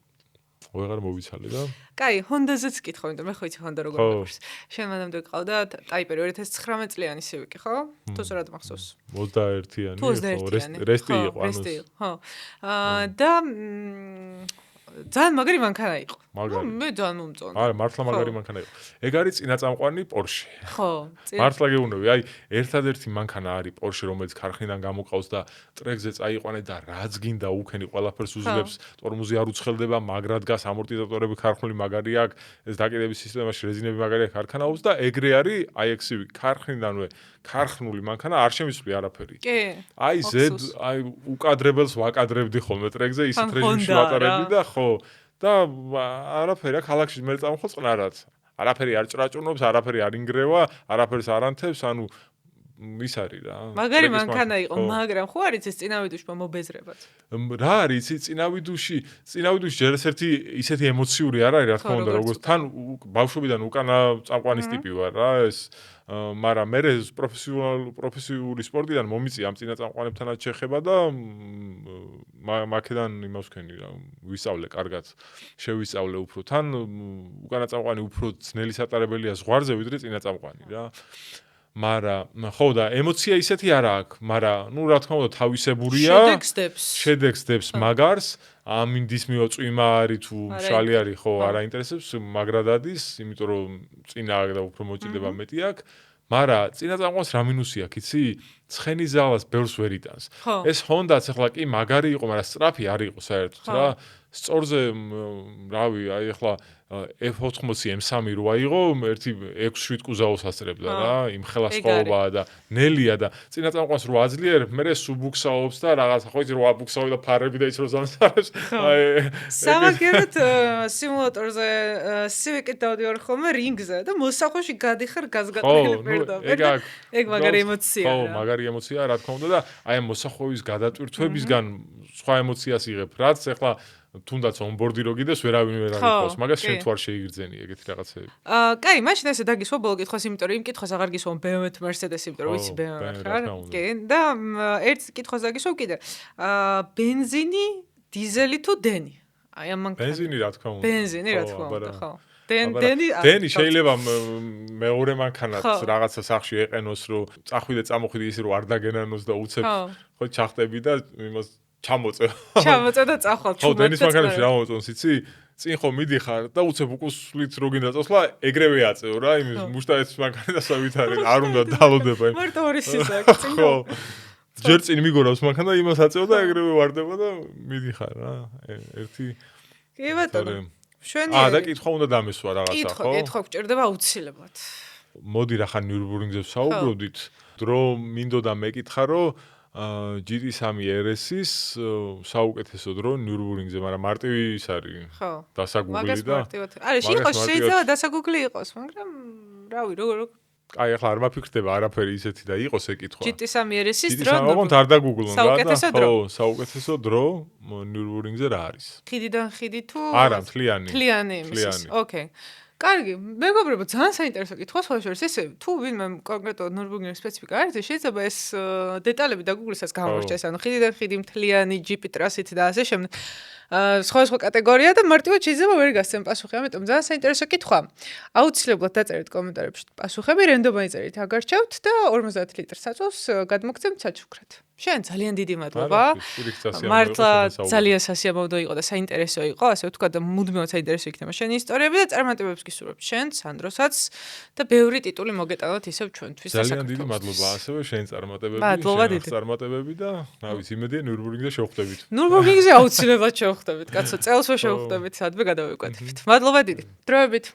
ვეღარ მოვიცალე და. კაი, Honda-ზეც კითხო, იმიტომ მე ხო იცი Honda როგორ მეყურს. შენ მანამდე ყავდა ტაიპერი 2019 წლიანი სივიკი, ხო? თუ სწორად მახსოვს. 21-იანი, ხო, რესტი იყო, ანუ. ხო. და ძალიან მაგარი მანქანა იყო. მე ძალიან მომწონდა. არა, მართლა მაგარი მანქანა იყო. ეგ არის წინაწამყვანი Porsche. ხო, მართლა გეუბნები, აი, ერთადერთი მანქანა არის Porsche, რომელიც ქარხნიდან გამოყავს და ტრეკზე წაიყვანე და რაც გინდა უქენი ყველაფერს უძლებს, ტორმუზი არ უცხელდება, მაგრად გას, ამორტიზატორები ქარხნული მაგარი აქვს, ეს დაკიდების სისტემაში რეზინები მაგარი აქვს, არქანაობს და ეგრე არის აი ექსივი ქარხნიდანვე ქარხნული მანქანა არ შემიცვლი არაფერი. კი. აი აი უკადრებელს ვაკადრებდი ხოლმე ტრეკზე ისეთ რეჟიმში ვატარებდი და ხო და არაფერი აქ ქალაქში მე წამხო წყნარად. არაფერი არ ჭრაჭუნობს, არაფერი არ ინგრევა, არაფერს არ ანთებს, ანუ ის არის რა. მაგარი მანქანა იყო, მაგრამ ხო არის ეს წინავიდუში მომბეზრებად. რა არის იცი წინავიდუში ჯერ ერთი ისეთი ემოციური არ არის რა თქმა უნდა, როგორც თან ბავშვობიდან უკანა წამყვანის ტიპი ვარ რა ეს მაგრამ მე პროფესიული სპორტიდან მომიწია ამ წინაწამყვანებთანაც შეხება და მაქედან იმას ვქენი რა ვისწავლე კარგად შევისწავლე უფრო თან უკანა წამყვანი უფრო ძნელი სატარებელია ზღვარზე ვიდრე წინაწამყვანი რა მაგრამ ხო და ემოცია ისეთი არ აქვს, მაგრამ რა თქმა უნდა თავისებურია. შედეგს მაგარს, ამინდის მივაწვიმა არის თუ შალი არის, ხო, არ აინტერესებს, მაგრა დადის, იმიტომ რომ წინა და უფრო მოჭიდება მეტი აქვს. მაგრამ წინა წამყვანს რა მინუსი აქვს, იცი? ცხენის ძალას ბევრს ვერ იტანს. ეს Honda-ც ახლა კი მაგარი იყო, მაგრამ სწრაფი არ იყო საერთოდ რა. სწორზე რავი, აი ახლა F80 M3 რო აიღო, ერთი 6-7 კუზაოს ასწრებდა რა, იმ ხელასწაობაა და ნელია და წინა წამყვანს რო აძლიერებ, მე სუბუქსაობს და რაღაცა ხო იცი რო აბუქსაო და ფარები და ის რო ზამთარებს. აი სამაგერად სიმულატორზე სივიკით დავდივარ ხოლმე რინგზე და მოსახვეში გადიხარ გაზგატილი პირდაპირ. ეგ მაგარი ემოციაა. ხო, მაგარი ემოციაა, რა თქმა უნდა და აი ამ მოსახვევის გადატვირთვებისგან სხვა ემოციას იღებ, რაც ახლა თუნდაც ონბორდი რო გიდეს ვერავინ ვერ არის, მაგას შენ თუ არ შეიგრძენი ეგეთი რაღაცები. კაი, მაშინ ესე დაგისვა ბოლო კითხვას, იმიტომ რომ იმ კითხვას აღარ გისვა BMW თუ Mercedes, იმიტომ რომ ვიცი BMW ხარ. კი, და ერთ კითხვას დაგისვა კიდე. ბენზინი, დიზელი თუ დენი? აი ამ მანქანა. ბენზინი რა თქმა უნდა. ბენზინი რა თქმა უნდა, ხო. დენი შეიძლება მეორე მანქანაც რაღაცა სახში ეყენოს, რომ წახვიდე წამოხვიდე ისე რომ არ დაგენანოს და უცებ ხო ჩახტები და იმას ჩამოწე და წახვალ ხო დენის მანქანაში რა მოწონს იცი წინ ხო მიდიხარ და უცებ უკუსვლით რო გინდა წოსლა ეგრევე აწევ რა იმის მუშტაეცის მანქანა და სავით არის არ უნდა დალოდება მარტო ორი სიზაკ წინ ხო ჯერ წინ მიგორავს მანქანა იმას აწევ და ეგრევე ვარდება და მიდიხარ რა ერთი კი ბატონო შვენი და კითხვა უნდა დამესვა რაღაცა ხო კითხვა გჭირდება აუცილებლად მოდი რა ხან ნიურბურინგზე ვსაუბრობდით დრო მინდოდა მეკითხა რომ GT3 RS-ის საუკეთესო დრო ნიურბურინგზე, მაგრამ მარტივი ის არის. ხო. დასაგუგლი და არის იყოს შეიძლება დასაგუგლი იყოს, მაგრამ რავი, როგორ აი ახლა არ მაფიქრდება არაფერი ისეთი და იყოს ეკითხვა. GT3 RS-ის დრო. ოღონდ არ დაგუგლონ რა და ხო, საუკეთესო დრო ნიურბურინგზე რა არის? ხიდიდან ხიდი თუ არა, მთლიანი. მთლიანი იმის. ოკეი. კარგი, მეგობრებო, ძალიან საინტერესო კითხვა, სხვა შორის ესე თუ ვინმე კონკრეტულად ნიურბურინგის სპეციფიკა არის, შეიძლება ეს დეტალები დაგუგლისაც გამორჩეს, ანუ ხიდიდან ხიდი მთლიანი GP ტრასით და ასე შემდეგ. სხვა კატეგორია და მარტივად შეიძლება ვერ გასცემ პასუხი, ამიტომ ძალიან საინტერესო კითხვა. აუცილებლად დაწერით კომენტარებში პასუხები, რენდომად წერით, აგარჩევთ და 50 ლიტր საწვავს გადმოგცემთ საჩუქრად. შენ ძალიან დიდი მადლობა. მართლა ძალიან სასიამოვნო იყო და საინტერესო იყო, ასე ვთქვა და მუდმივად საინტერესო იქნება შენი ისტორიები და წარმატებებს გისურვებთ შენ, სანდროსაც და ბევრი ტიტული მოგეტანოთ ისევ ჩვენთვის. ძალიან დიდი მადლობა ასევე შენ წარმატებები და რა ვიცი, იმედია ნიურბურინგზე შევხვდებით. ნიურბურინგზე აუცილებლად შევხვდებით, კაცო, წელს შევხვდებით, სადმე გადავიკვეთებით. მადლობა დიდი. დროებით.